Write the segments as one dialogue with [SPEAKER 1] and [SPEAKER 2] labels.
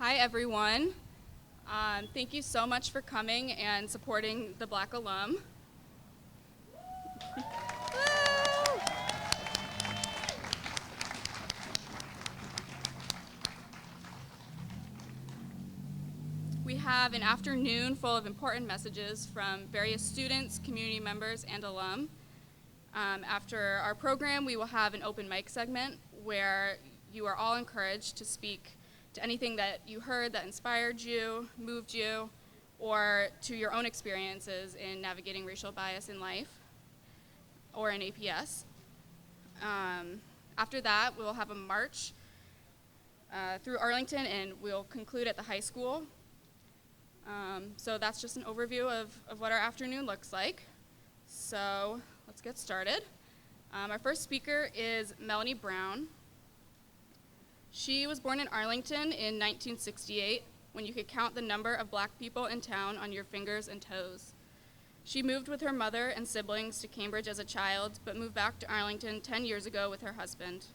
[SPEAKER 1] Hi, everyone. Thank you so much for coming and supporting the Black Alum. We have an afternoon full of important messages from various students, community members, and alum. After our program, we will have an open mic segment where you are all encouraged to speak to anything that you heard that inspired you, moved you, or to your own experiences in navigating racial bias in life or in APS. After that, we'll have a march through Arlington, and we'll conclude at the high school. So that's just an overview of what our afternoon looks like. So let's get started. Our first speaker is Melanie Brown. She was born in Arlington in 1968, when you could count the number of Black people in town on your fingers and toes. She moved with her mother and siblings to Cambridge as a child, but moved back to Arlington 10 years ago with her husband.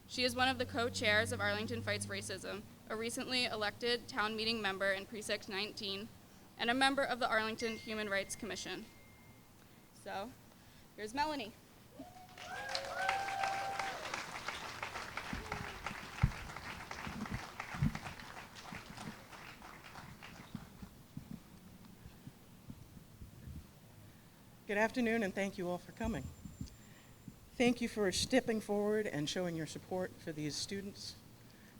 [SPEAKER 1] She is one of the co-chairs of Arlington Fights Racism, a recently elected town meeting member in Precinct 19, and a member of the Arlington Human Rights Commission. So, here's Melanie.
[SPEAKER 2] Good afternoon, and thank you all for coming. Thank you for stepping forward and showing your support for these students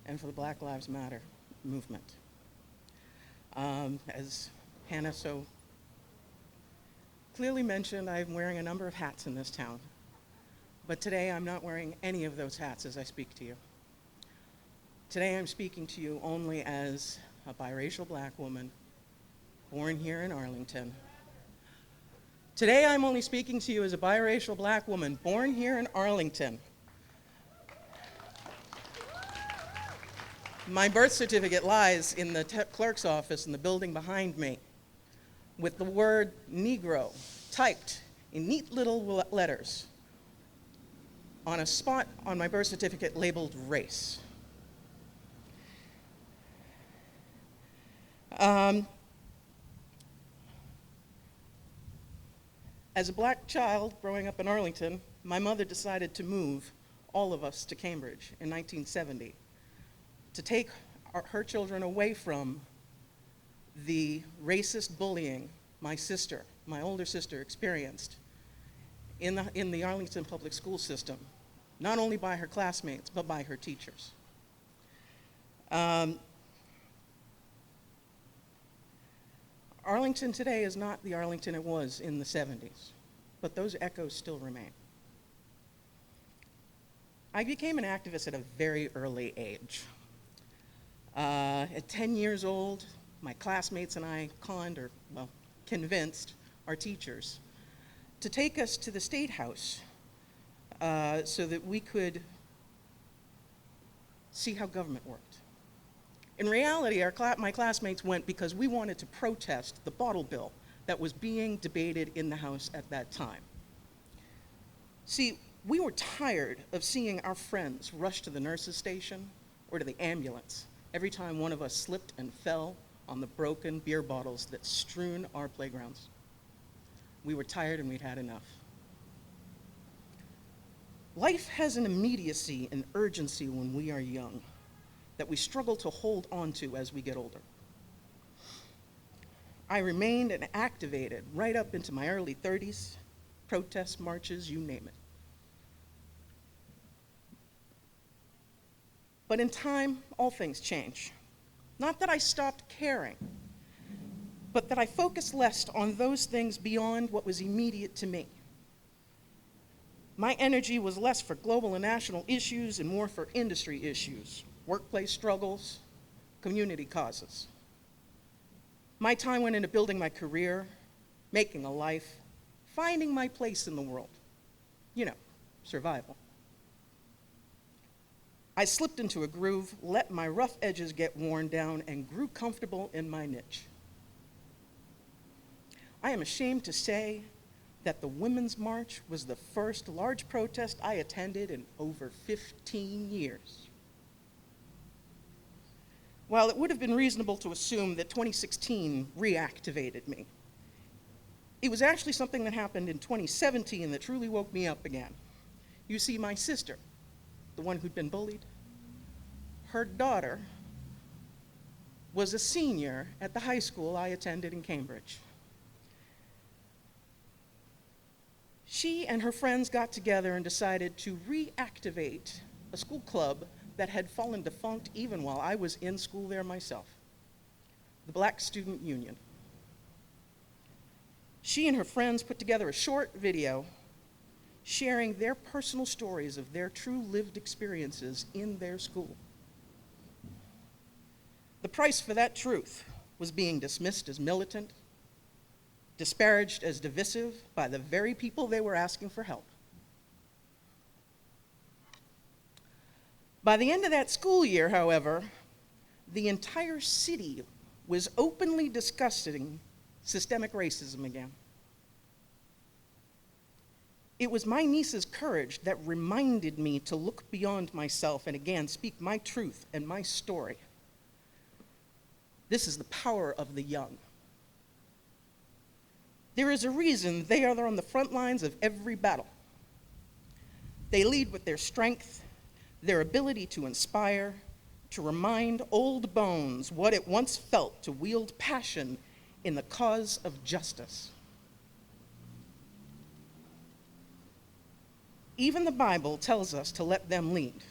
[SPEAKER 2] and for the Black Lives Matter movement. As Hannah so clearly mentioned, I'm wearing a number of hats in this town, but today I'm not wearing any of those hats as I speak to you. Today I'm speaking to you only as a biracial Black woman born here in Arlington. Today I'm only speaking to you as a biracial Black woman born here in Arlington. My birth certificate lies in the clerk's office in the building behind me with the word Negro typed in neat little letters on a spot on my birth certificate labeled race. As a Black child growing up in Arlington, my mother decided to move all of us to Cambridge in 1970 to take her children away from the racist bullying my older sister experienced in the Arlington Public School system, not only by her classmates, but by her teachers. Arlington today is not the Arlington it was in the 70s, but those echoes still remain. I became an activist at a very early age. At 10 years old, my classmates and I convinced our teachers to take us to the State House so that we could see how government worked. In reality, my classmates went because we wanted to protest the bottle bill that was being debated in the House at that time. See, we were tired of seeing our friends rush to the nurse's station or to the ambulance every time one of us slipped and fell on the broken beer bottles that strewn our playgrounds. We were tired and we'd had enough. Life has an immediacy and urgency when we are young that we struggle to hold on to as we get older. I remained and activated right up into my early 30s, protests, marches, you name it. But in time, all things change. Not that I stopped caring, but that I focused less on those things beyond what was immediate to me. My energy was less for global and national issues and more for industry issues, workplace struggles, community causes. My time went into building my career, making a life, finding my place in the world. You know, survival. I slipped into a groove, let my rough edges get worn down, and grew comfortable in my niche. I am ashamed to say that the Women's March was the first large protest I attended in over 15 years. while it would have been reasonable to assume that 2016 reactivated me, it was actually something that happened in 2017 that truly woke me up again. You see, my sister, the one who'd been bullied, her daughter was a senior at the high school I attended in Cambridge. She and her friends got together and decided to reactivate a school club that had fallen defunct even while I was in school there myself, the Black Student Union. She and her friends put together a short video sharing their personal stories of their true lived experiences in their school. The price for that truth was being dismissed as militant, disparaged as divisive by the very people they were asking for help. By the end of that school year, however, the entire city was openly discussing systemic racism again. It was my niece's courage that reminded me to look beyond myself and again speak my truth and my story. This is the power of the young. There is a reason they are on the front lines of every battle. They lead with their strength, their ability to inspire, to remind old bones what it once felt to wield passion in the cause of justice. Even the Bible tells us to let them lead,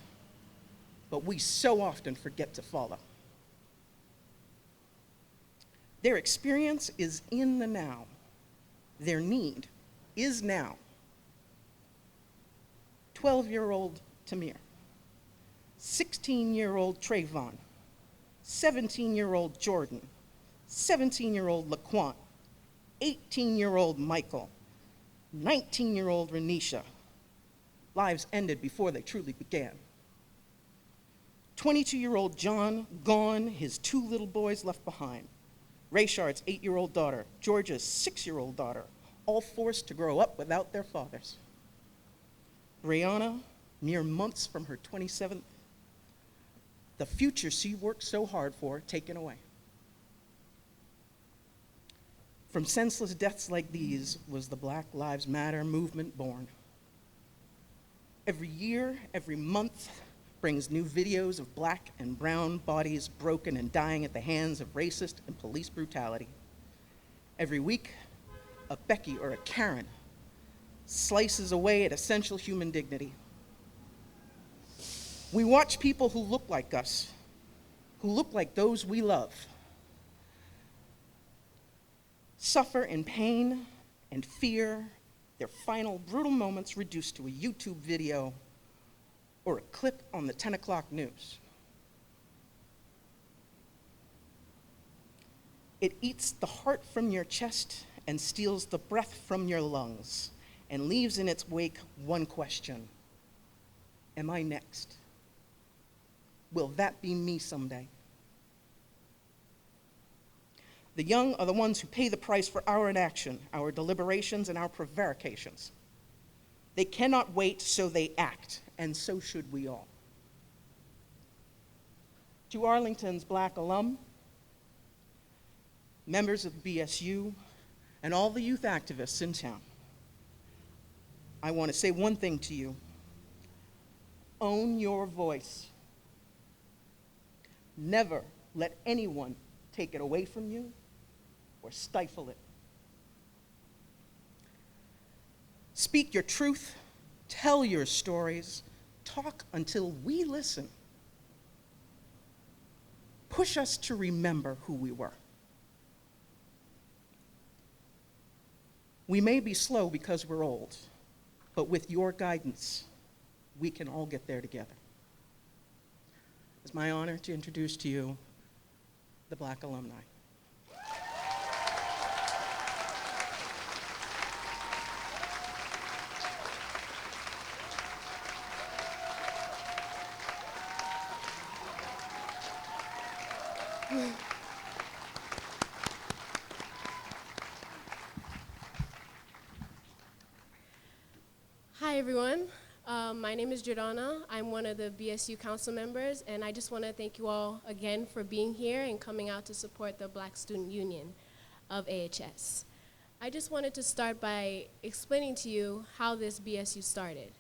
[SPEAKER 2] but we so often forget to follow. Their experience is in the now. Their need is now. 12-year-old Tamir, 16-year-old Trayvon, 17-year-old Jordan, 17-year-old Laquan, 18-year-old Michael, 19-year-old Renisha. Lives ended before they truly began. 22-year-old John, gone, his 2 little boys left behind. Rayshard's 8-year-old daughter, Georgia's 6-year-old daughter, all forced to grow up without their fathers. Brianna, mere months from her 27th, the future she worked so hard for, taken away. From senseless deaths like these was the Black Lives Matter movement born. Every year, every month, brings new videos of black and brown bodies broken and dying at the hands of racist and police brutality. Every week, a Becky or a Karen slices away at essential human dignity. We watch people who look like us, who look like those we love, suffer in pain and fear, their final brutal moments reduced to a YouTube video or a clip on the 10 o'clock news. It eats the heart from your chest and steals the breath from your lungs and leaves in its wake one question: am I next? Will that be me someday? The young are the ones who pay the price for our inaction, our deliberations, and our prevarications. They cannot wait, so they act, and so should we all. To Arlington's Black alum, members of BSU, and all the youth activists in town, I want to say one thing to you: own your voice. Never let anyone take it away from you or stifle it. Speak your truth, tell your stories, talk until we listen. Push us to remember who we were. We may be slow because we're old, but with your guidance, we can all get there together. It's my honor to introduce to you the Black alumni.
[SPEAKER 3] Hi, everyone. My name is Jordana. I'm one of the BSU council members, and I just want to thank you all again for being here and coming out to support the Black Student Union of AHS. I just wanted to start by explaining to you how this BSU started.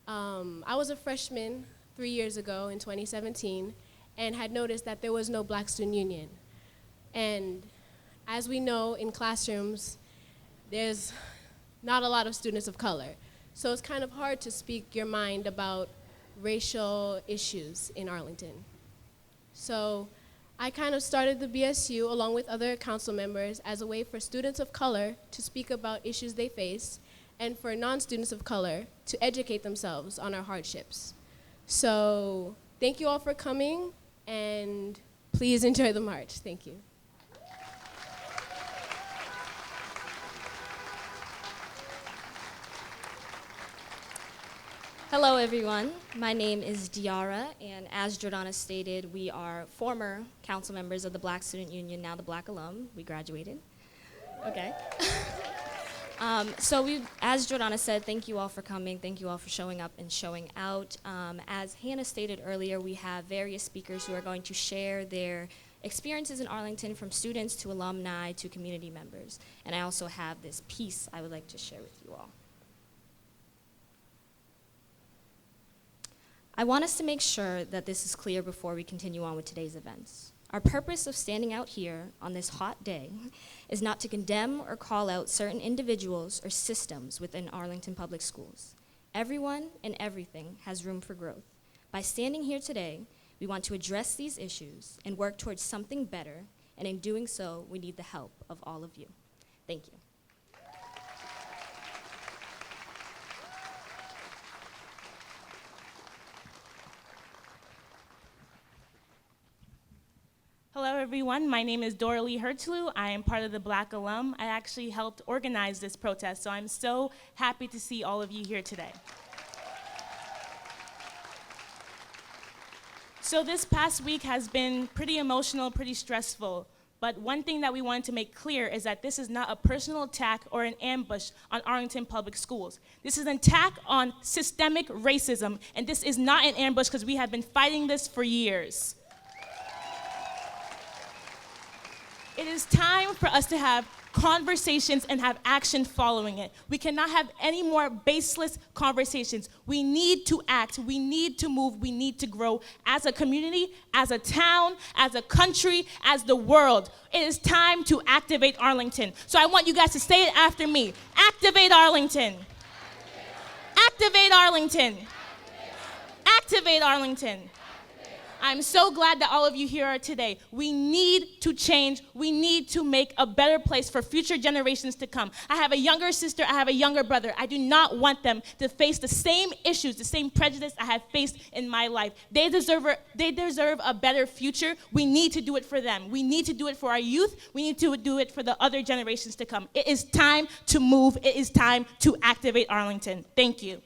[SPEAKER 3] I was a freshman 3 years ago in 2017 and had noticed that there was no Black Student Union. And as we know, in classrooms, there's not a lot of students of color. So it's kind of hard to speak your mind about racial issues in Arlington. So I kind of started the BSU along with other council members as a way for students of color to speak about issues they face and for non-students of color to educate themselves on our hardships. So thank you all for coming, and please enjoy the march. Thank you.
[SPEAKER 4] Hello, everyone. My name is Diara, and as Jordana stated, we are former council members of the Black Student Union, now the Black Alum. We graduated. Okay. As Jordana said, thank you all for coming. Thank you all for showing up and showing out. As Hannah stated earlier, we have various speakers who are going to share their experiences in Arlington, from students to alumni to community members. And I also have this piece I would like to share with you all. I want us to make sure that this is clear before we continue on with today's events. Our purpose of standing out here on this hot day is not to condemn or call out certain individuals or systems within Arlington Public Schools. Everyone and everything has room for growth. By standing here today, we want to address these issues and work towards something better, and in doing so, we need the help of all of you. Thank you.
[SPEAKER 5] Hello, everyone. My name is Doralee Hertzlu. I am part of the Black Alum. I actually helped organize this protest, so I'm so happy to see all of you here today. So this past week has been pretty emotional, pretty stressful. But one thing that we wanted to make clear is that this is not a personal attack or an ambush on Arlington Public Schools. This is an attack on systemic racism, and this is not an ambush because we have been fighting this for years. It is time for us to have conversations and have action following it. We cannot have any more baseless conversations. We need to act, we need to move, we need to grow as a community, as a town, as a country, as the world. It is time to activate Arlington. So I want you guys to say it after me. Activate Arlington. Activate Arlington. Activate Arlington. I'm so glad that all of you here are today. We need to change. We need to make a better place for future generations to come. I have a younger sister. I have a younger brother. I do not want them to face the same issues, the same prejudice I have faced in my life. They deserve a better future. We need to do it for them. We need to do it for our youth. We need to do it for the other generations to come. It is time to move. It is time to activate Arlington. Thank you.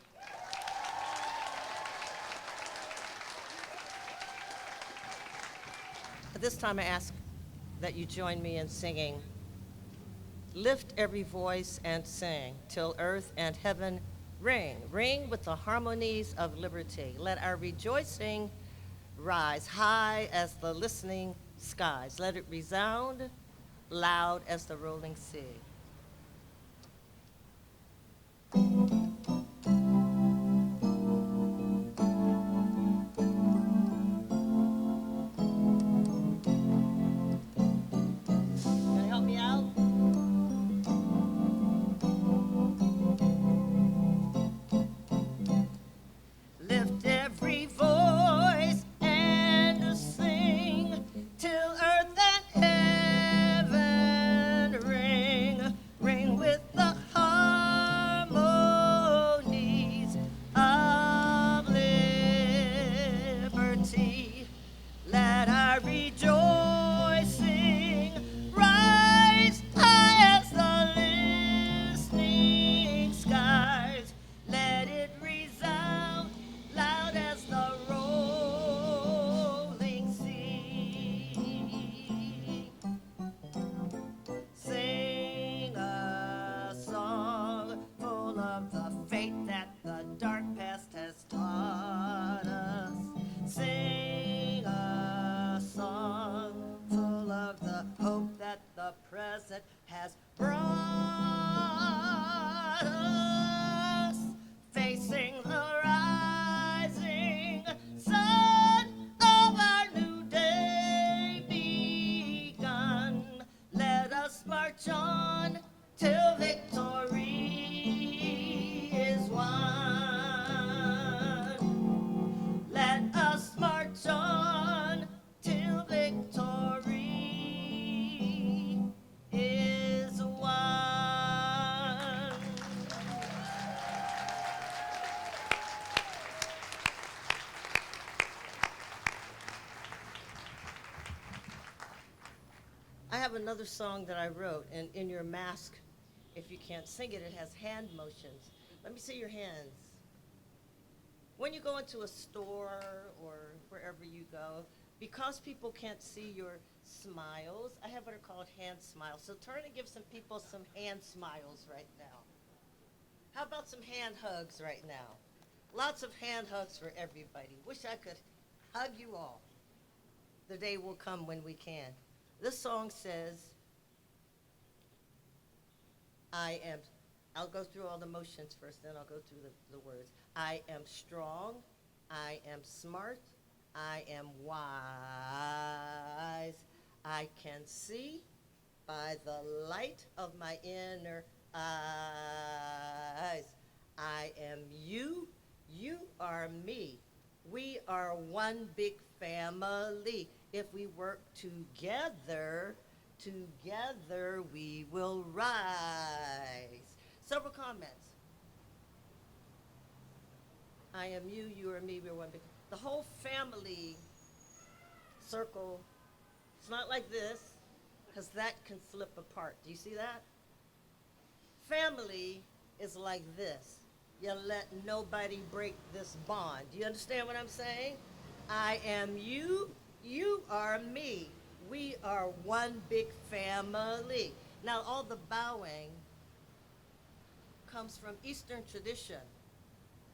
[SPEAKER 6] At this time, I ask that you join me in singing, "Lift every voice and sing, till earth and heaven ring. Ring with the harmonies of liberty. Let our rejoicing rise high as the listening skies. Let it resound loud as the rolling sea." Till earth and heaven ring. that the present has brought us, facing the rising sun of our new day begun. Let us march on till victory is won. Let us march on till victory is won. I have another song that I wrote, and in your mask, if you can't sing it, it has hand motions. Let me see your hands. When you go into a store or wherever you go, because people can't see your smiles, I have what are called hand smiles. So turn and give some people some hand smiles right now. How about some hand hugs right now? Lots of hand hugs for everybody. Wish I could hug you all. The day will come when we can. This song says, I'll go through all the motions first, then I'll go through the words. I am strong, I am smart, I am wise, I can see by the light of my inner eyes. I am you, you are me. We are one big family. If we work together, together we will rise. Several comments. I am you, you are me, we're one big. The whole family circle, it's not like this, because that can slip apart. Do you see that? Family is like this. You let nobody break this bond. Do you understand what I'm saying? I am you, you are me. We are one big family. Now, all the bowing comes from Eastern tradition.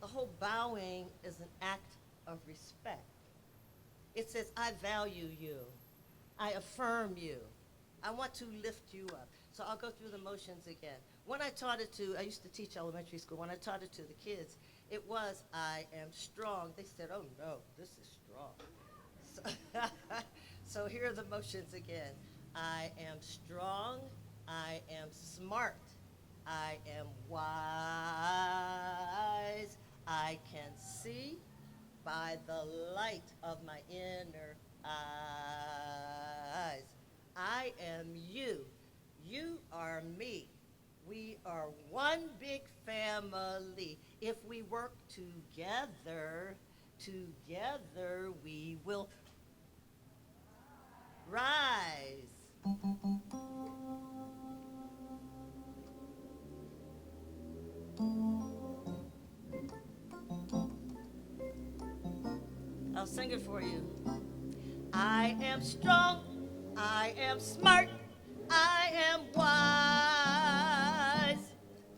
[SPEAKER 6] The whole bowing is an act of respect. It says, I value you. I affirm you. I want to lift you up. So I'll go through the motions again. When I taught it to, I used to teach elementary school. When I taught it to the kids, it was, I am strong. They said, oh no, this is strong. So here are the motions again. I am strong. I am smart. I am wise. I can see by the light of my inner eyes. I am you. You are me. We are one big family. If we work together, together we will rise. I'll sing it for you. I am strong, I am smart, I am wise.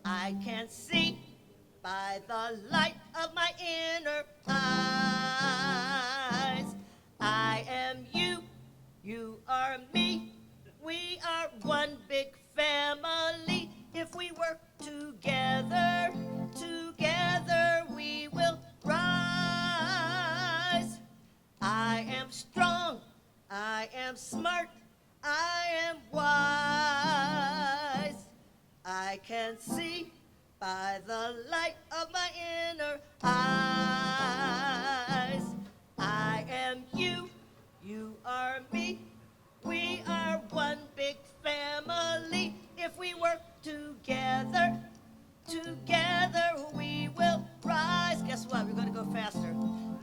[SPEAKER 6] I can see by the light of my inner eyes. I am you, you are me. We are one big family. If we work together, together we will rise. I am strong, I am smart, I am wise. I can see by the light of my inner eyes. I am you, you are me. We are one big family. If we work together, together we will rise. Guess what? We're going to go faster.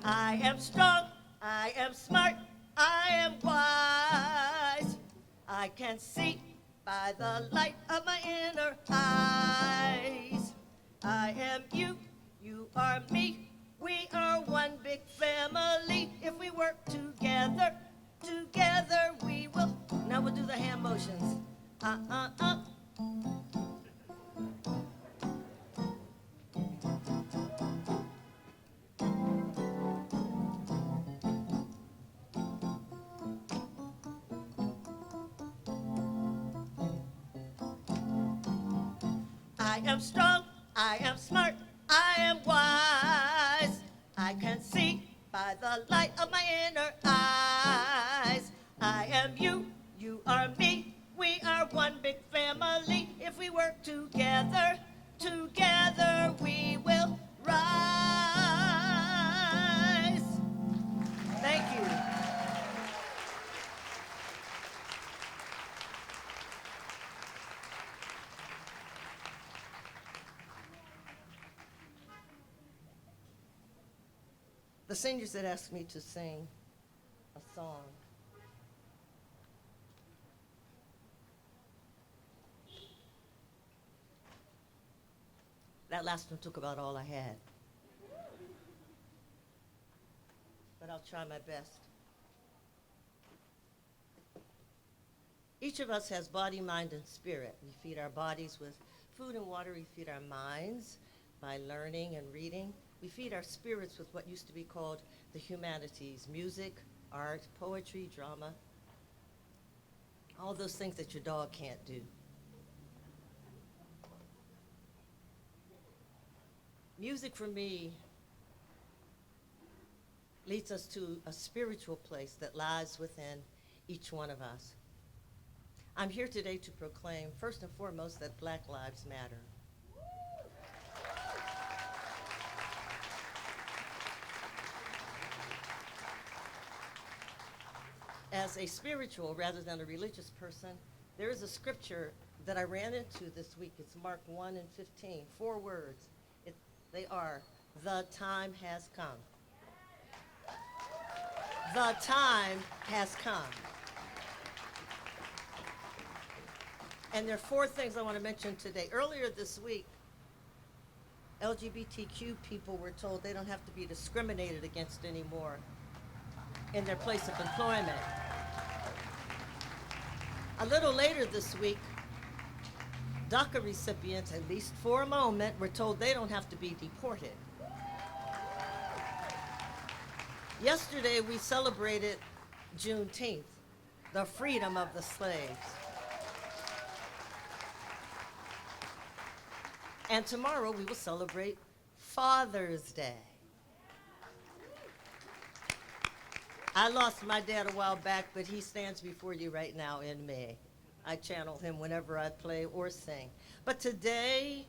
[SPEAKER 6] I am strong, I am smart, I am wise. I can see by the light of my inner eyes. I am you, you are me. We are one big family. If we work together, together we will. Now we'll do the hand motions. I am strong, I am smart, I am wise. I can see by the light of my inner eyes. I am you, you are me, we are one big family. If we work together, together we will rise. Thank you. The seniors had asked me to sing a song. That last one took about all I had. But I'll try my best. Each of us has body, mind, and spirit. We feed our bodies with food and water. We feed our minds by learning and reading. We feed our spirits with what used to be called the humanities: music, art, poetry, drama, all those things that your dog can't do. Music for me leads us to a spiritual place that lies within each one of us. I'm here today to proclaim, first and foremost, that Black Lives Matter. As a spiritual rather than a religious person, there is a scripture that I ran into this week. It's Mark 1:15, 4 words. They are, the time has come. The time has come. And there are 4 things I want to mention today. Earlier this week, LGBTQ people were told they don't have to be discriminated against anymore in their place of employment. A little later this week, DACA recipients, at least for a moment, were told they don't have to be deported. Yesterday, we celebrated Juneteenth, the freedom of the slaves. And tomorrow, we will celebrate Father's Day. I lost my dad a while back, but he stands before you right now in me. I channel him whenever I play or sing. But today,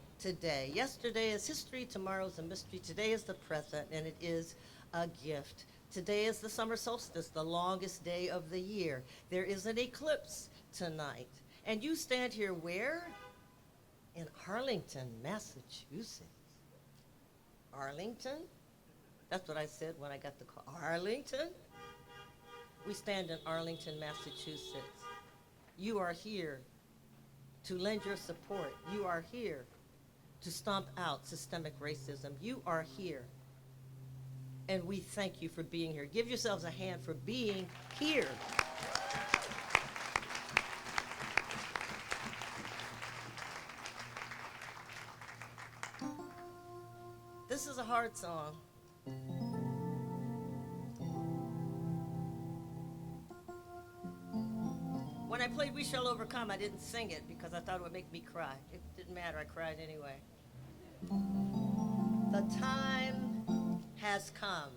[SPEAKER 6] yesterday is history, tomorrow's a mystery. Today is the present, and it is a gift. Today is the summer solstice, the longest day of the year. There is an eclipse tonight. And you stand here where? In Arlington, Massachusetts. Arlington? That's what I said when I got the call. Arlington? We stand in Arlington, Massachusetts. You are here to lend your support. You are here to stomp out systemic racism. You are here. And we thank you for being here. Give yourselves a hand for being here. This is a hard song. When I played We Shall Overcome, I didn't sing it because I thought it would make me cry. It didn't matter, I cried anyway. The time has come.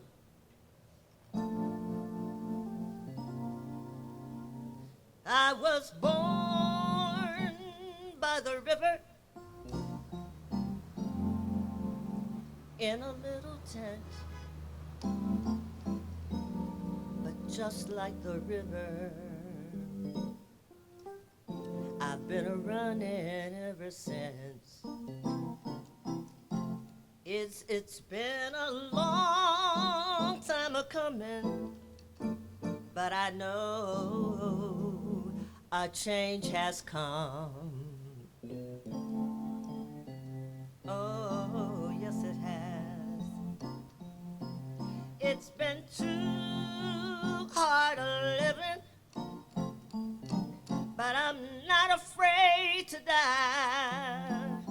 [SPEAKER 6] I was born by the river in a little tent, but just like the river, I've been a-running ever since. It's been a long time a-coming, but I know a change has come. Oh, yes it has. It's been too hard a living, but I'm not afraid to die,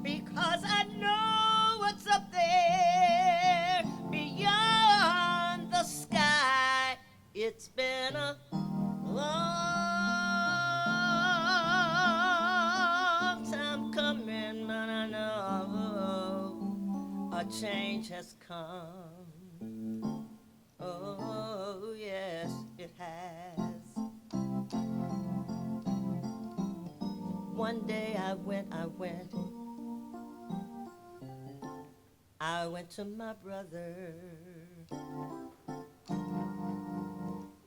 [SPEAKER 6] because I know what's up there beyond the sky. It's been a long time coming. change has come. Oh, yes, it has. One day I went to my brother,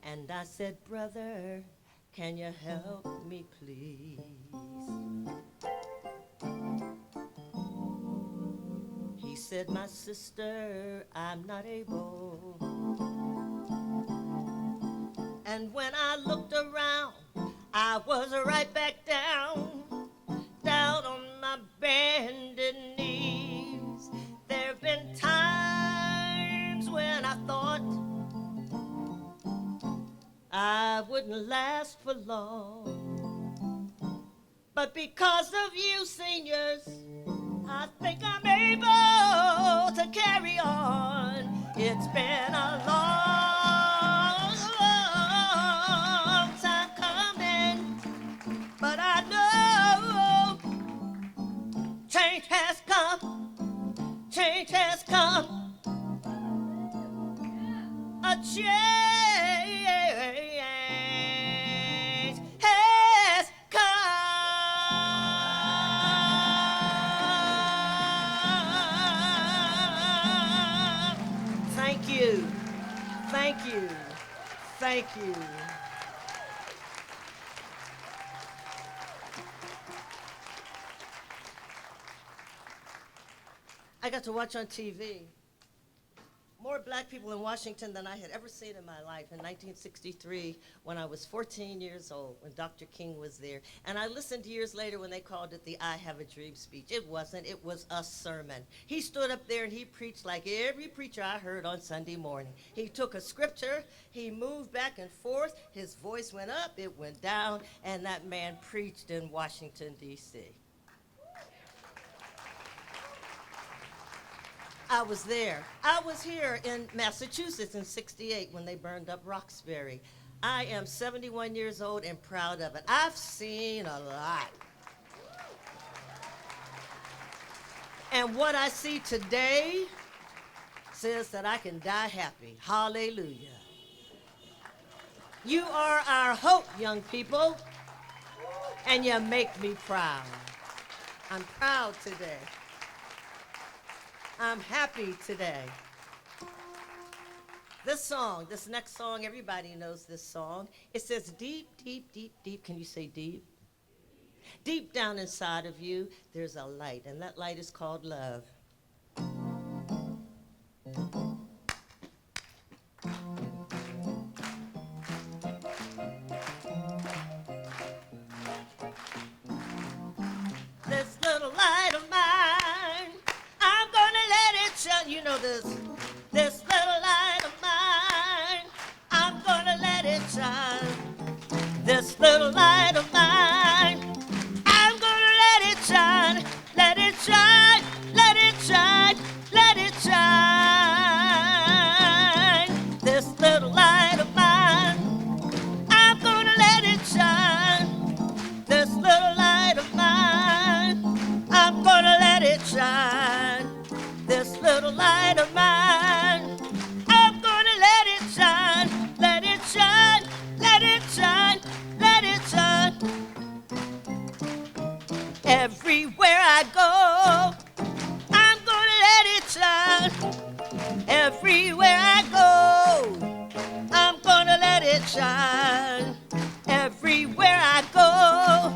[SPEAKER 6] and I said, brother, can you help me, please? He said, my sister, I'm not able. And when I looked around, I was right back down on my bended knees. There've been times when I thought I wouldn't last for long. But because of you, seniors, I think I'm able to carry on. It's been a long time coming, but I know change has come. Change has come. A change has come. Thank you. Thank you. Thank you. I got to watch on TV more black people in Washington than I had ever seen in my life in 1963 when I was 14 years old, when Dr. King was there. And I listened years later when they called it the I Have a Dream speech. It wasn't, it was a sermon. He stood up there and he preached like every preacher I heard on Sunday morning. He took a scripture, he moved back and forth, his voice went up, it went down, and that man preached in Washington, D.C. I was there. I was here in Massachusetts in '68 when they burned up Roxbury. I am 71 years old and proud of it. I've seen a lot. And what I see today says that I can die happy. Hallelujah. You are our hope, young people, and you make me proud. I'm proud today. I'm happy today. This song, this next song, everybody knows this song. It says, deep, deep, deep, deep. Can you say deep? Deep down inside of you, there's a light, and that light is called love. This little light of mine, I'm gonna let it shine. You know this. This little light of mine, I'm gonna let it shine. This little light of mine, I'm gonna let it shine. Let it shine, let it shine, let it shine. This little light of mine, I'm gonna let it shine. This little light of mine, I'm gonna let it shine. This little light of mine, I'm gonna let it shine. Let it shine, let it shine, let it shine. Everywhere I go, I'm gonna let it shine. Everywhere I go, I'm gonna let it shine. Everywhere I go,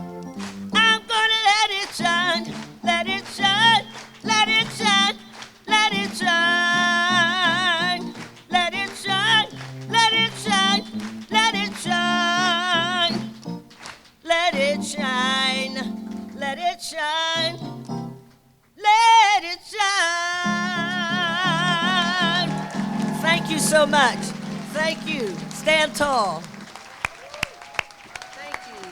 [SPEAKER 6] I'm gonna let it shine. Let it shine, let it shine, let it shine. Let it shine, let it shine, let it shine. Let it shine, let it shine, let it shine. Thank you so much. Thank you. Stand tall. Thank you.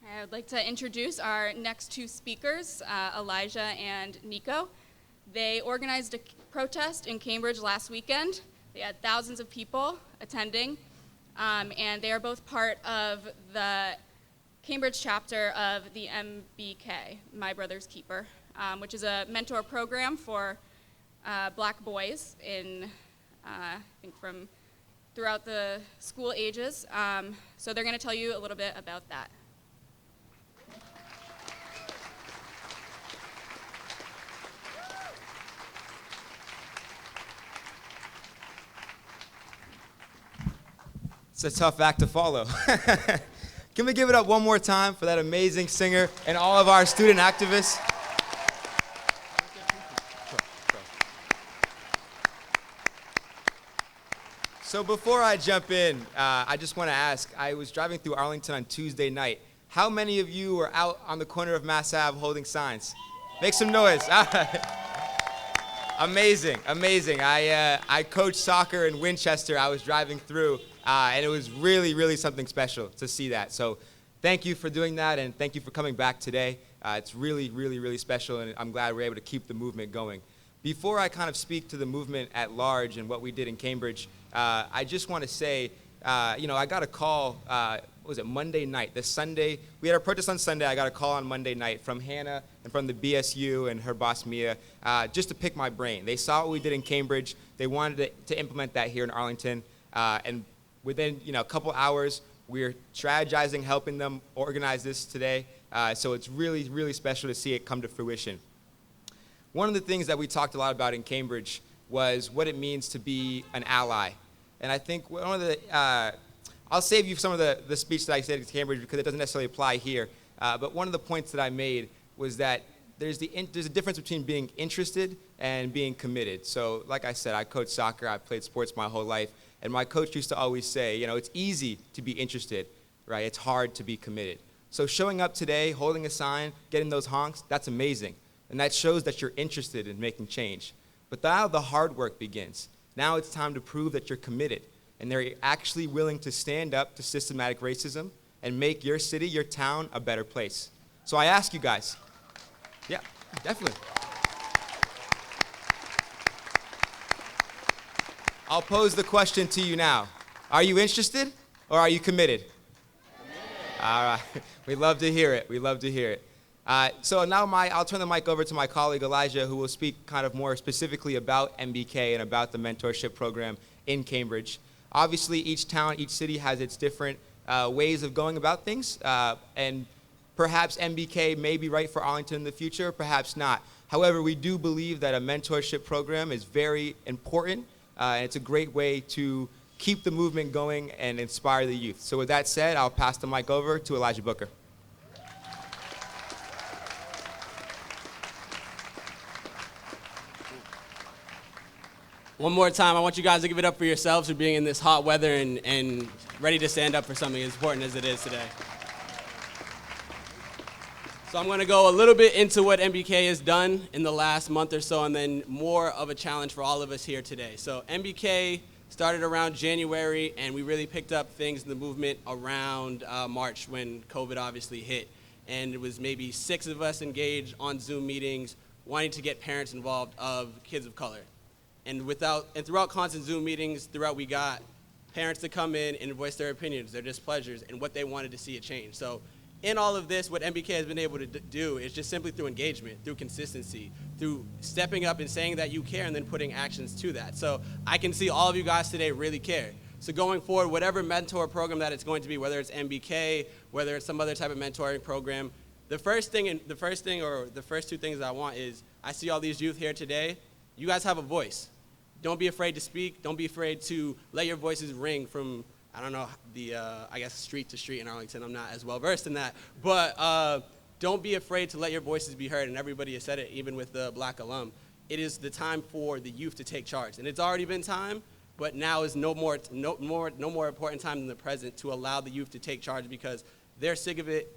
[SPEAKER 1] I would like to introduce our next two speakers, Elijah and Nico. They organized a protest in Cambridge last weekend They had thousands of people attending, and they are both part of the Cambridge chapter of the MBK, My Brother's Keeper, which is a mentor program for black boys in, I think from throughout the school ages. So they're going to tell you a little bit about that.
[SPEAKER 7] It's a tough act to follow. Can we give it up one more time for that amazing singer and all of our student activists? So before I jump in, I just want to ask, I was driving through Arlington on Tuesday night. How many of you were out on the corner of Mass Ave holding signs? Make some noise. Amazing, amazing. I coached soccer in Winchester. I was driving through, and it was really, really something special to see that. So thank you for doing that, and thank you for coming back today. It's really, really, really special, and I'm glad we're able to keep the movement going. Before I kind of speak to the movement at large and what we did in Cambridge, I just want to say, I got a call, what was it, Monday night, this Sunday. We had our protest on Sunday. I got a call on Monday night from Hannah and from the BSU and her boss, Mia, just to pick my brain. They saw what we did in Cambridge. They wanted to implement that here in Arlington. And within, a couple hours, we're strategizing, helping them organize this today. So it's really, really special to see it come to fruition. One of the things that we talked a lot about in Cambridge was what it means to be an ally. And I think one of the, I'll save you some of the speech that I said at Cambridge because it doesn't necessarily apply here. But one of the points that I made was that there's a difference between being interested and being committed. So like I said, I coached soccer, I played sports my whole life, and my coach used to always say, it's easy to be interested, right? It's hard to be committed. So showing up today, holding a sign, getting those honks, that's amazing. And that shows that you're interested in making change. But now the hard work begins. Now it's time to prove that you're committed and they're actually willing to stand up to systematic racism and make your city, your town, a better place. So I ask you guys, yeah, definitely. I'll pose the question to you now. Are you interested or are you committed? All right, we'd love to hear it. We'd love to hear it. So now I'll turn the mic over to my colleague Elijah, who will speak kind of more specifically about MBK and about the mentorship program in Cambridge. Obviously, each town, each city has its different ways of going about things, and perhaps MBK may be right for Arlington in the future, perhaps not. However, we do believe that a mentorship program is very important, and it's a great way to keep the movement going and inspire the youth. So with that said, I'll pass the mic over to Elijah Booker.
[SPEAKER 8] One more time, I want you guys to give it up for yourselves for being in this hot weather and ready to stand up for something as important as it is today. So I'm going to go a little bit into what MBK has done in the last month or so, and then more of a challenge for all of us here today. So MBK started around January, and we really picked up things in the movement around March when COVID obviously hit. And it was maybe 6 of us engaged on Zoom meetings wanting to get parents involved of kids of color. And throughout constant Zoom meetings, we got parents to come in and voice their opinions, their displeasures, and what they wanted to see a change. So in all of this, what MBK has been able to do is just simply through engagement, through consistency, through stepping up and saying that you care and then putting actions to that. So I can see all of you guys today really care. So going forward, whatever mentor program that it's going to be, whether it's MBK, whether it's some other type of mentoring program, the first two things that I want is I see all these youth here today. You guys have a voice. Don't be afraid to speak. Don't be afraid to let your voices ring from, street to street in Arlington. I'm not as well versed in that. But don't be afraid to let your voices be heard. And everybody has said it, even with the Black Alum. It is the time for the youth to take charge. And it's already been time, but now is no more important time than the present to allow the youth to take charge because they're sick of it,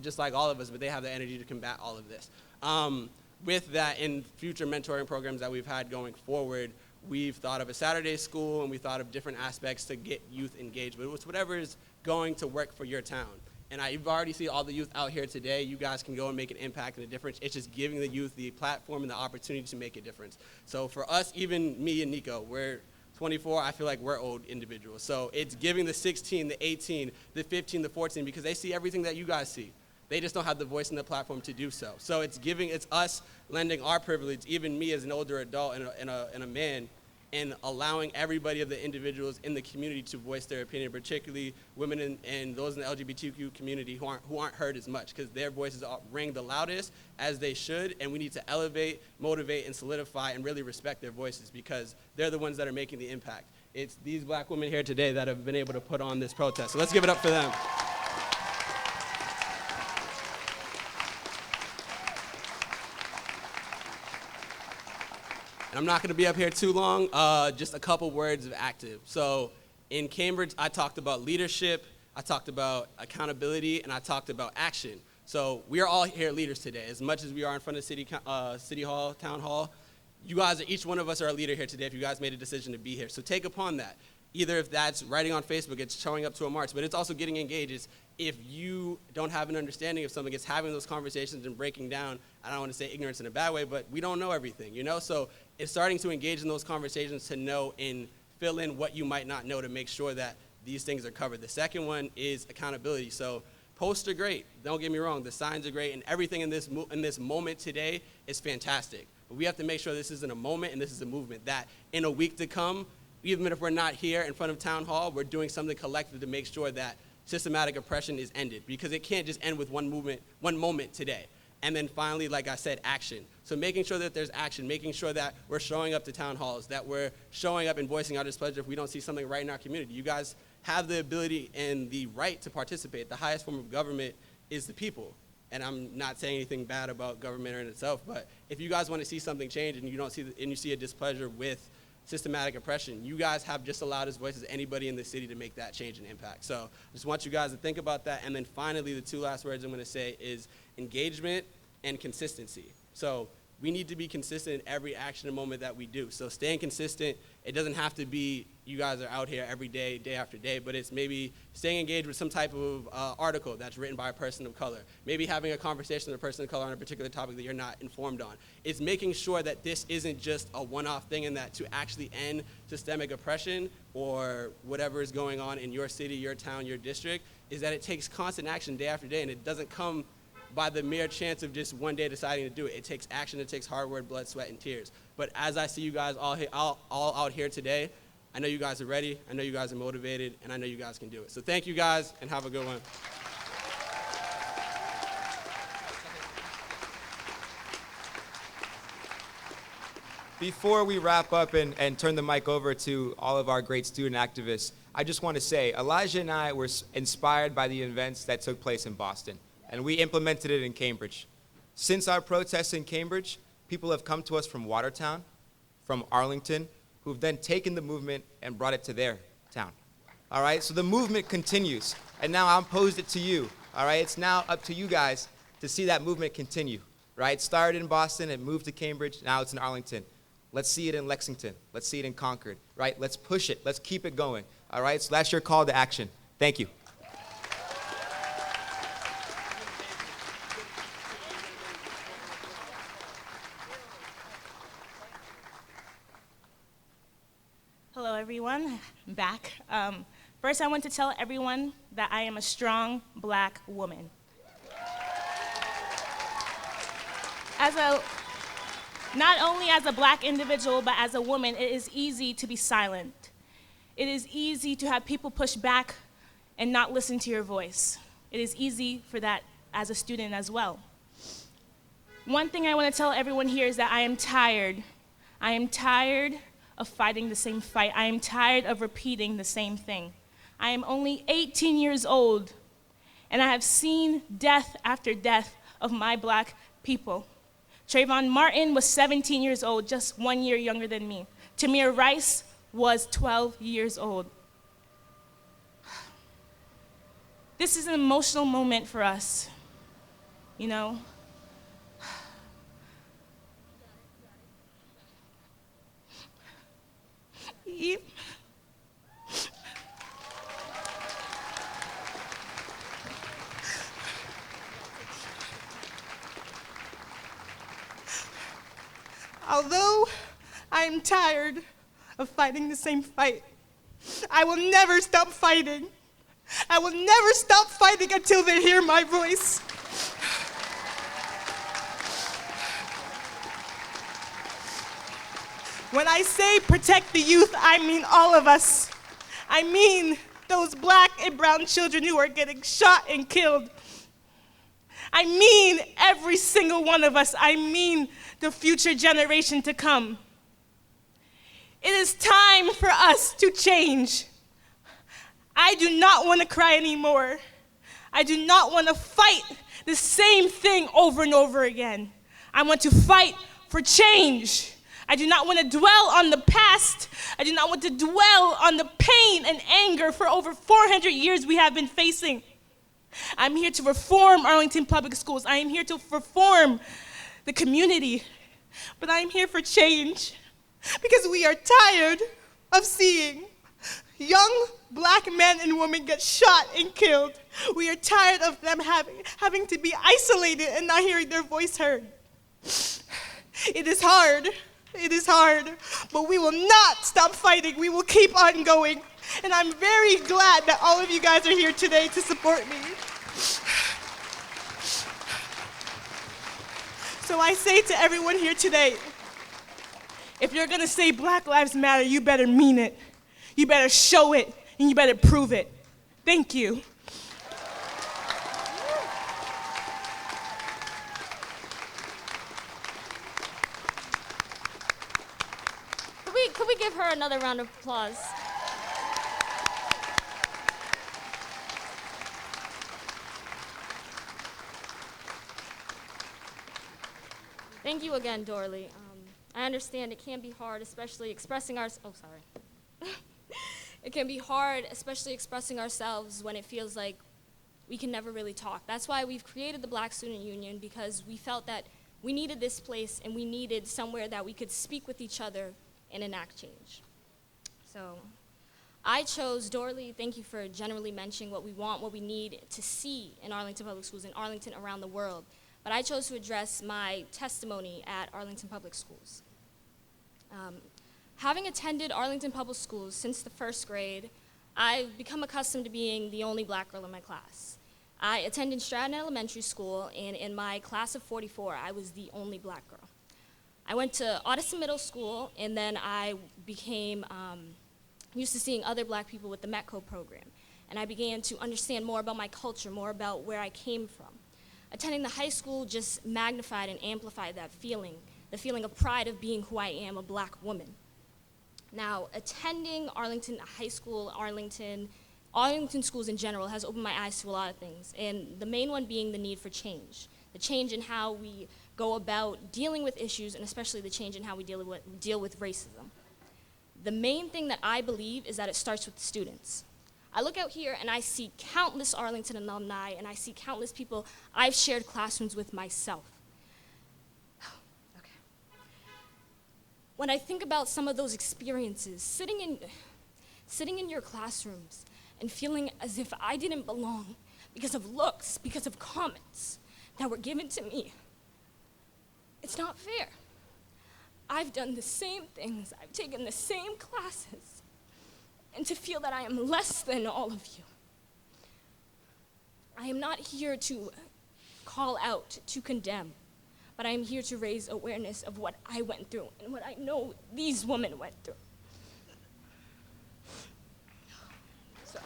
[SPEAKER 8] just like all of us, but they have the energy to combat all of this. With that, in future mentoring programs that we've had going forward, we've thought of a Saturday school, and we thought of different aspects to get youth engaged. But it's whatever is going to work for your town. And you've already seen all the youth out here today. You guys can go and make an impact and a difference. It's just giving the youth the platform and the opportunity to make a difference. So for us, even me and Nico, we're 24, I feel like we're old individuals. So it's giving the 16, the 18, the 15, the 14, because they see everything that you guys see. They just don't have the voice and the platform to do so. So it's us lending our privilege, even me as an older adult and a man, and allowing everybody of the individuals in the community to voice their opinion, particularly women and those in the LGBTQ community who aren't heard as much, because their voices ring the loudest, as they should, and we need to elevate, motivate, and solidify and really respect their voices, because they're the ones that are making the impact. It's these black women here today that have been able to put on this protest. So let's give it up for them. And I'm not going to be up here too long, just a couple words of active. So in Cambridge, I talked about leadership, I talked about accountability, and I talked about action. So we are all here leaders today. As much as we are in front of City Hall, Town Hall, you guys, each one of us are a leader here today if you guys made a decision to be here. So take upon that. Either if that's writing on Facebook, it's showing up to a march, but it's also getting engaged. It's if you don't have an understanding of something, it's having those conversations and breaking down. I don't want to say ignorance in a bad way, but we don't know everything, you know? So it's starting to engage in those conversations to know and fill in what you might not know to make sure that these things are covered. The second one is accountability. So posts are great. Don't get me wrong. The signs are great, and everything in this moment today is fantastic. But we have to make sure this isn't a moment and this is a movement, that in a week to come, even if we're not here in front of Town Hall, we're doing something collective to make sure that systematic oppression is ended, because it can't just end with one moment today. And then finally, like I said, action. So making sure that there's action, making sure that we're showing up to town halls, that we're showing up and voicing our displeasure if we don't see something right in our community. You guys have the ability and the right to participate. The highest form of government is the people. And I'm not saying anything bad about government in itself, but if you guys want to see something change and you see a displeasure with systematic oppression, you guys have just as loud as voices as anybody in the city to make that change and impact. So I just want you guys to think about that. And then finally, the two last words I'm going to say is engagement and consistency. So we need to be consistent in every action and moment that we do. So staying consistent, it doesn't have to be you guys are out here every day, day after day, but it's maybe staying engaged with some type of article that's written by a person of color. Maybe having a conversation with a person of color on a particular topic that you're not informed on. It's making sure that this isn't just a one-off thing, and that to actually end systemic oppression or whatever is going on in your city, your town, your district, is that it takes constant action day after day, and it doesn't come by the mere chance of just one day deciding to do it. It takes action, it takes hard work, blood, sweat, and tears. But as I see you guys all out here today, I know you guys are ready, I know you guys are motivated, and I know you guys can do it. So thank you guys, and have a good one.
[SPEAKER 7] Before we wrap up and turn the mic over to all of our great student activists, I just want to say, Elijah and I were inspired by the events that took place in Boston, and we implemented it in Cambridge. Since our protests in Cambridge, people have come to us from Watertown, from Arlington, who've then taken the movement and brought it to their town. All right, so the movement continues, and now I'm posed it to you. All right, it's now up to you guys to see that movement continue. Right, it started in Boston, it moved to Cambridge, now it's in Arlington. Let's see it in Lexington. Let's see it in Concord. Right, let's push it. Let's keep it going. All right, so that's your call to action. Thank you.
[SPEAKER 5] Hello, everyone. I'm back. First, I want to tell everyone that I am a strong Black woman. Not only as a Black individual, but as a woman, it is easy to be silent. It is easy to have people push back and not listen to your voice. It is easy for that as a student as well. One thing I want to tell everyone here is that I am tired. I am tired of fighting the same fight. I am tired of repeating the same thing. I am only 18 years old, and I have seen death after death of my Black people. Trayvon Martin was 17 years old, just 1 year younger than me. Tamir Rice was 12 years old. This is an emotional moment for us, you know?
[SPEAKER 9] Although I'm tired
[SPEAKER 5] of fighting the same fight. I will never stop fighting. I will never stop fighting until they hear my voice. When I say protect the youth, I mean all of us. I mean those black and brown children who are getting shot and killed. I mean every single one of us. I mean the future generation to come. It is time for us to change. I do not want to cry anymore. I do not want to fight the same thing over and over again. I want to fight for change. I do not want to dwell on the past. I do not want to dwell on the pain and anger for over 400 years we have been facing. I'm here to reform Arlington Public Schools. I am here to reform the community. But I am here for change because we are tired of seeing young black men and women get shot and killed. We are tired of them having to be isolated and not hearing their voice heard. It is hard. It is hard, but we will not stop fighting. We will keep on going. And I'm very glad that all of you guys are here today to support me. So I say to everyone here today, if you're gonna say Black Lives Matter, you better mean it. You better show it, and you better prove it. Thank you.
[SPEAKER 4] Could we give her another round of applause? Thank you again, Dorley. I understand it can be hard, especially expressing It can be hard, especially expressing ourselves when it feels like we can never really talk. That's why we've created the Black Student Union, because we felt that we needed this place and we needed somewhere that we could speak with each other and enact change. So I chose, Dorley, thank you for generally mentioning what we want, what we need to see in Arlington Public Schools, in Arlington, around the world. But I chose to address my testimony at Arlington Public Schools. Having attended Arlington Public Schools since the first grade, I've become accustomed to being the only black girl in my class. I attended Stratton Elementary School, and in my class of 44, I was the only black girl. I went to Audison Middle School, and then I became used to seeing other black people with the METCO program. And I began to understand more about my culture, more about where I came from. Attending the high school just magnified and amplified that feeling, the feeling of pride of being who I am, a black woman. Now, attending Arlington High School, Arlington schools in general has opened my eyes to a lot of things, and the main one being the need for change. The change in how we go about dealing with issues, and especially the change in how we deal with racism. The main thing that I believe is that it starts with the students. I look out here and I see countless Arlington alumni, and I see countless people I've shared classrooms with myself. Okay. When I think about some of those experiences, sitting in your classrooms and feeling as if I didn't belong because of looks, because of comments that were given to me, it's not fair. I've done the same things, I've taken the same classes, and to feel that I am less than all of you. I am not here to call out, to condemn, but I am here to raise awareness of what I went through and what I know these women went through. Sorry.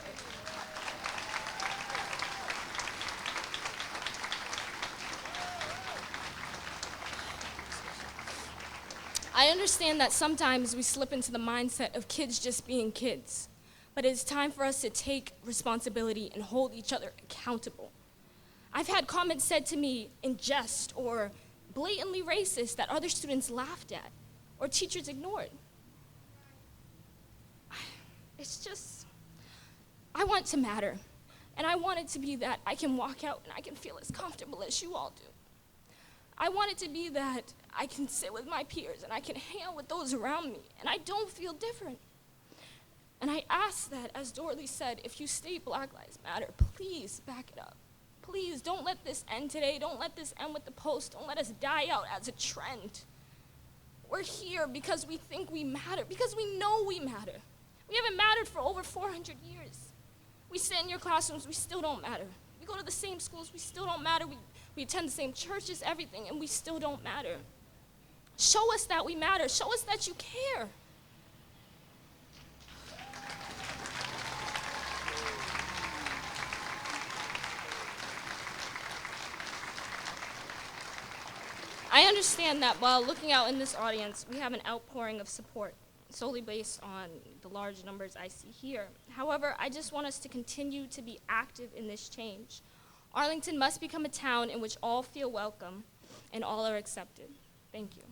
[SPEAKER 4] I understand that sometimes we slip into the mindset of kids just being kids, but it's time for us to take responsibility and hold each other accountable. I've had comments said to me in jest or blatantly racist that other students laughed at or teachers ignored. It's just, I want to matter, and I want it to be that I can walk out and I can feel as comfortable as you all do. I want it to be that I can sit with my peers and I can hang out with those around me and I don't feel different. And I ask that, as Dorley said, if you state Black Lives Matter, please back it up. Please don't let this end today. Don't let this end with the post. Don't let us die out as a trend. We're here because we think we matter, because we know we matter. We haven't mattered for over 400 years. We sit in your classrooms, we still don't matter. We go to the same schools, we still don't matter. We attend the same churches, everything, and we still don't matter. Show us that we matter. Show us that you care. I understand that while looking out in this audience, we have an outpouring of support solely based on the large numbers I see here. However, I just want us to continue to be active in this change. Arlington must become a town in which all feel welcome and all are accepted. Thank you.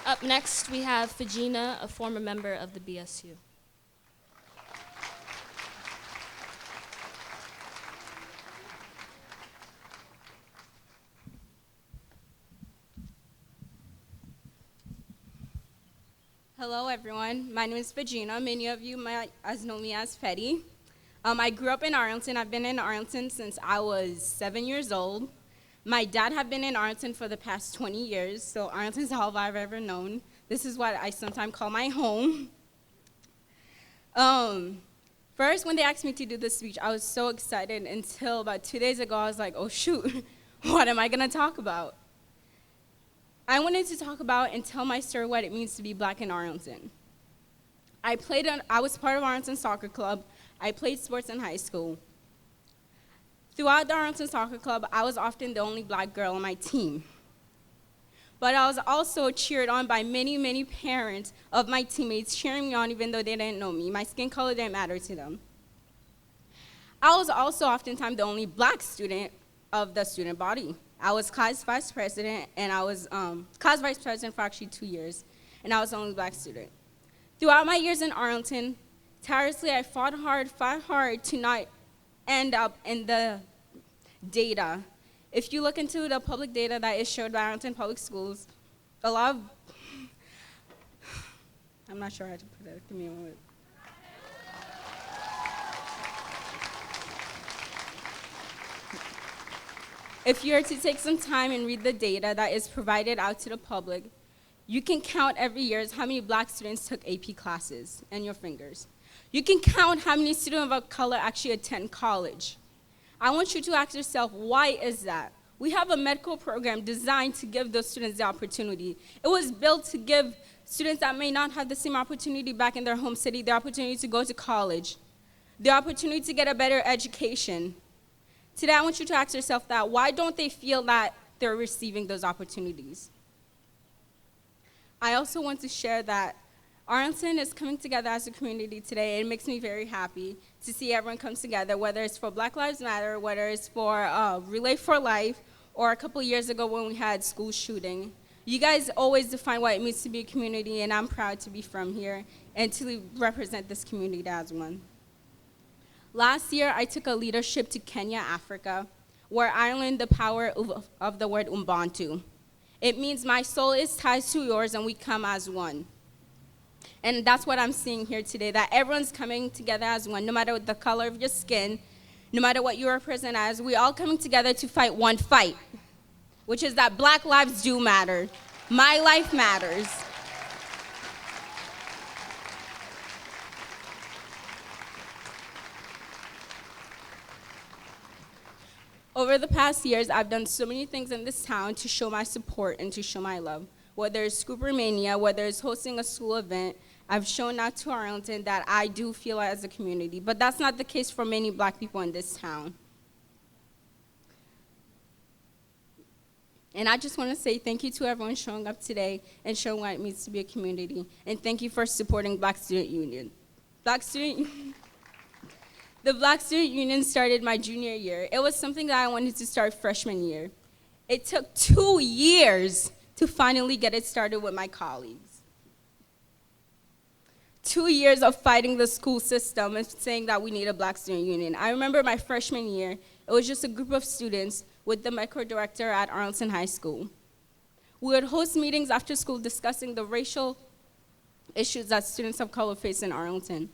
[SPEAKER 4] Up next, we have Fajina, a former member of the BSU.
[SPEAKER 9] Hello, everyone. My name is Fajina. Many of you might know me as Fetty. I grew up in Arlington. I've been in Arlington since I was 7 years old. My dad had been in Arlington for the past 20 years, so Arlington's all I've ever known. This is what I sometimes call my home. First, when they asked me to do this speech, I was so excited until about 2 days ago, I was like, oh, shoot, what am I going to talk about? I wanted to talk about and tell my story what it means to be black in Arlington. I was part of Arlington Soccer Club. I played sports in high school. Throughout the Arlington Soccer Club, I was often the only black girl on my team. But I was also cheered on by many, many parents of my teammates cheering me on even though they didn't know me. My skin color didn't matter to them. I was also oftentimes the only black student of the student body. I was class vice president, and I was class vice president for actually 2 years, and I was the only black student. Throughout my years in Arlington, tirelessly I fought hard to not end up in the data. If you look into the public data that is showed by Arlington Public Schools, a lot of, I'm not sure how to put it, give me a moment. If you were to take some time and read the data that is provided out to the public, you can count every year how many black students took AP classes in your fingers. You can count how many students of color actually attend college. I want you to ask yourself, why is that? We have a medical program designed to give those students the opportunity. It was built to give students that may not have the same opportunity back in their home city the opportunity to go to college, the opportunity to get a better education. Today, I want you to ask yourself that, why don't they feel that they're receiving those opportunities? I also want to share that Arlington is coming together as a community today. It makes me very happy to see everyone come together, whether it's for Black Lives Matter, whether it's for Relay for Life, or a couple years ago when we had school shooting. You guys always define what it means to be a community, and I'm proud to be from here and to represent this community as one. Last year, I took a leadership to Kenya, Africa, where I learned the power of the word Ubuntu. It means my soul is tied to yours and we come as one. And that's what I'm seeing here today, that everyone's coming together as one, no matter the color of your skin, no matter what you represent as, we all coming together to fight one fight, which is that black lives do matter. My life matters. Over the past years, I've done so many things in this town to show my support and to show my love. Whether it's Scooper Mania, whether it's hosting a school event, I've shown out to Arlington that I do feel as a community. But that's not the case for many black people in this town. And I just want to say thank you to everyone showing up today and showing what it means to be a community. And thank you for supporting Black Student Union. The Black Student Union started my junior year. It was something that I wanted to start freshman year. It took 2 years to finally get it started with my colleagues. 2 years of fighting the school system and saying that we need a Black Student Union. I remember my freshman year, it was just a group of students with the micro director at Arlington High School. We would host meetings after school discussing the racial issues that students of color face in Arlington.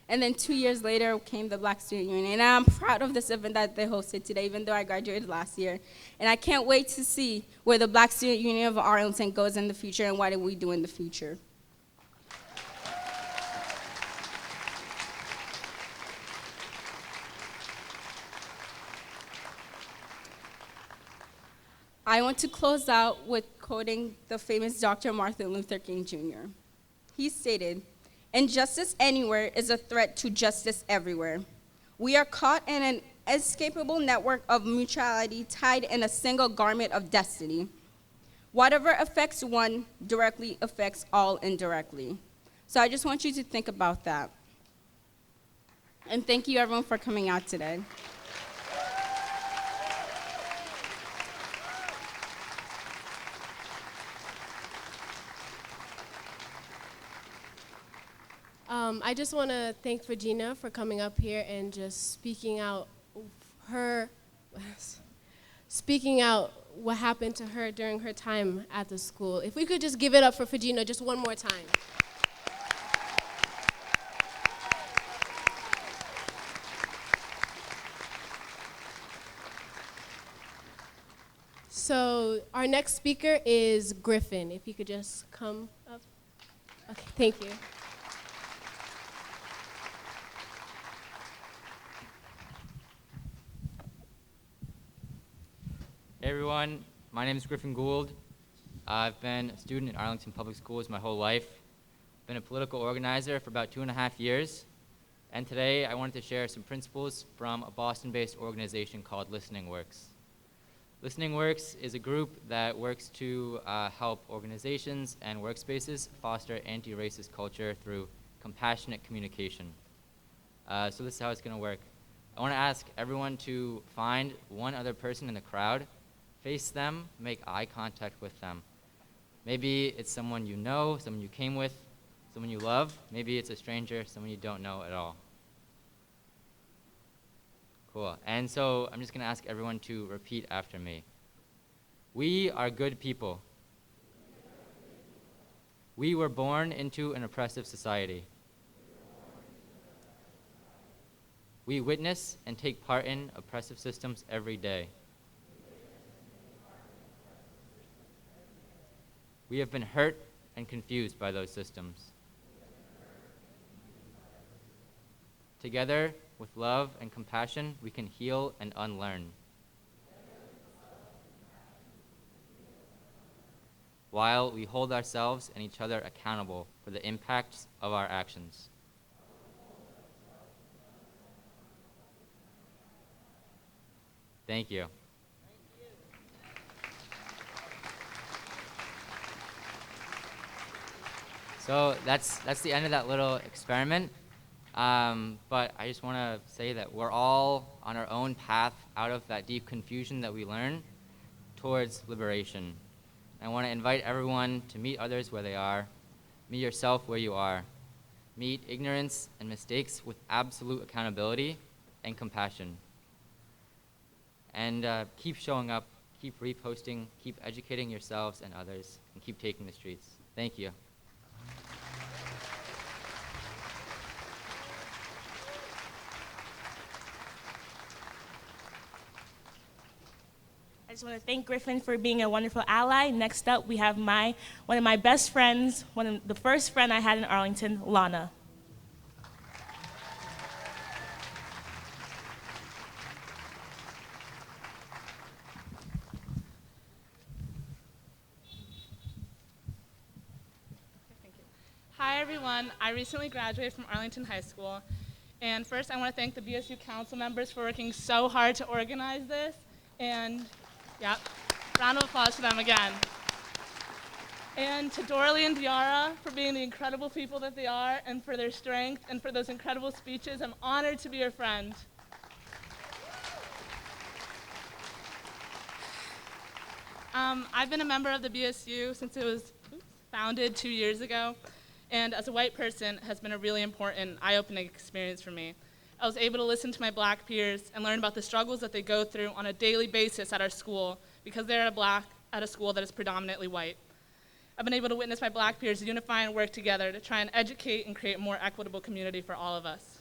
[SPEAKER 9] And then 2 years later came the Black Student Union. And I'm proud of this event that they hosted today, even though I graduated last year. And I can't wait to see where the Black Student Union of Arlington goes in the future and what we do in the future. I want to close out with quoting the famous Dr. Martin Luther King Jr. He stated, "Injustice anywhere is a threat to justice everywhere. We are caught in an inescapable network of mutuality tied in a single garment of destiny. Whatever affects one directly affects all indirectly." So I just want you to think about that. And thank you everyone for coming out today.
[SPEAKER 3] I just want to thank Regina for coming up here and just speaking out what happened to her during her time at the school. If we could just give it up for Regina just one more time. So our next speaker is Griffin. If you could just come up. Okay, thank you.
[SPEAKER 10] Hey everyone, my name is Griffin Gould. I've been a student in Arlington Public Schools my whole life. Been a political organizer for about 2.5 years. And today I wanted to share some principles from a Boston-based organization called Listening Works. Listening Works is a group that works to help organizations and workspaces foster anti-racist culture through compassionate communication. So this is how it's going to work. I want to ask everyone to find one other person in the crowd, face them, make eye contact with them. Maybe it's someone you know, someone you came with, someone you love. Maybe it's a stranger, someone you don't know at all. Cool. And so I'm just going to ask everyone to repeat after me. We are good people. We were born into an oppressive society. We witness and take part in oppressive systems every day. We have been hurt and confused by those systems. Together, with love and compassion, we can heal and unlearn. While we hold ourselves and each other accountable for the impacts of our actions. Thank you. So that's the end of that little experiment. But I just want to say that we're all on our own path out of that deep confusion that we learn towards liberation. I want to invite everyone to meet others where they are, meet yourself where you are, meet ignorance and mistakes with absolute accountability and compassion. And keep showing up, keep reposting, keep educating yourselves and others, and keep taking the streets. Thank you.
[SPEAKER 5] I just want to thank Griffin for being a wonderful ally. Next up, we have one of my best friends, the first friend I had in Arlington, Lana.
[SPEAKER 11] Hi everyone, I recently graduated from Arlington High School, and first I want to thank the BSU council members for working so hard to organize this, and yep, round of applause for them again. And to Dorley and Diara for being the incredible people that they are, and for their strength, and for those incredible speeches. I'm honored to be your friend. I've been a member of the BSU since it was founded 2 years ago. And as a white person, it has been a really important, eye-opening experience for me. I was able to listen to my black peers and learn about the struggles that they go through on a daily basis at our school because they're at a school that is predominantly white. I've been able to witness my black peers unify and work together to try and educate and create a more equitable community for all of us.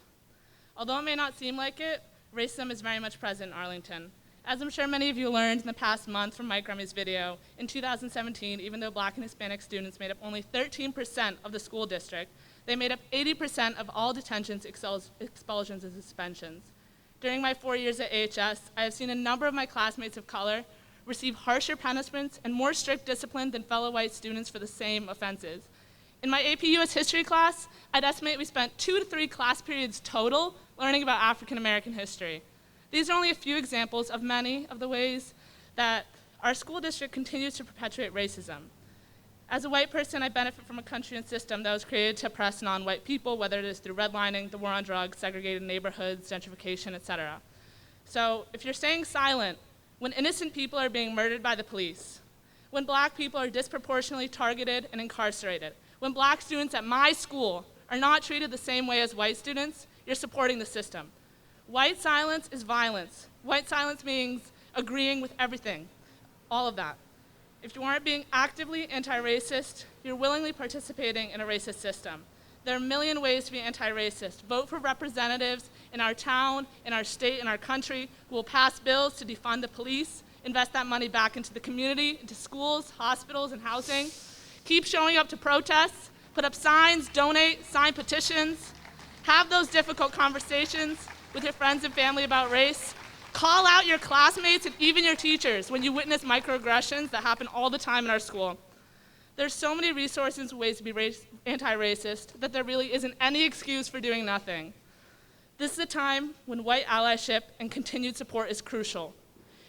[SPEAKER 11] Although it may not seem like it, racism is very much present in Arlington. As I'm sure many of you learned in the past month from Mike Remy's video, in 2017, even though Black and Hispanic students made up only 13% of the school district, they made up 80% of all detentions, expulsions, and suspensions. During my 4 years at AHS, I have seen a number of my classmates of color receive harsher punishments and more strict discipline than fellow white students for the same offenses. In my AP US history class, I'd estimate we spent 2 to 3 class periods total learning about African American history. These are only a few examples of many of the ways that our school district continues to perpetuate racism. As a white person, I benefit from a country and system that was created to oppress non-white people, whether it is through redlining, the war on drugs, segregated neighborhoods, gentrification, etc. So if you're staying silent when innocent people are being murdered by the police, when Black people are disproportionately targeted and incarcerated, when Black students at my school are not treated the same way as white students, you're supporting the system. White silence is violence. White silence means agreeing with everything, all of that. If you aren't being actively anti-racist, you're willingly participating in a racist system. There are a million ways to be anti-racist. Vote for representatives in our town, in our state, in our country who will pass bills to defund the police, invest that money back into the community, into schools, hospitals, and housing. Keep showing up to protests, put up signs, donate, sign petitions. Have those difficult conversations with your friends and family about race. Call out your classmates and even your teachers when you witness microaggressions that happen all the time in our school. There's so many resources and ways to be anti-racist that there really isn't any excuse for doing nothing. This is a time when white allyship and continued support is crucial.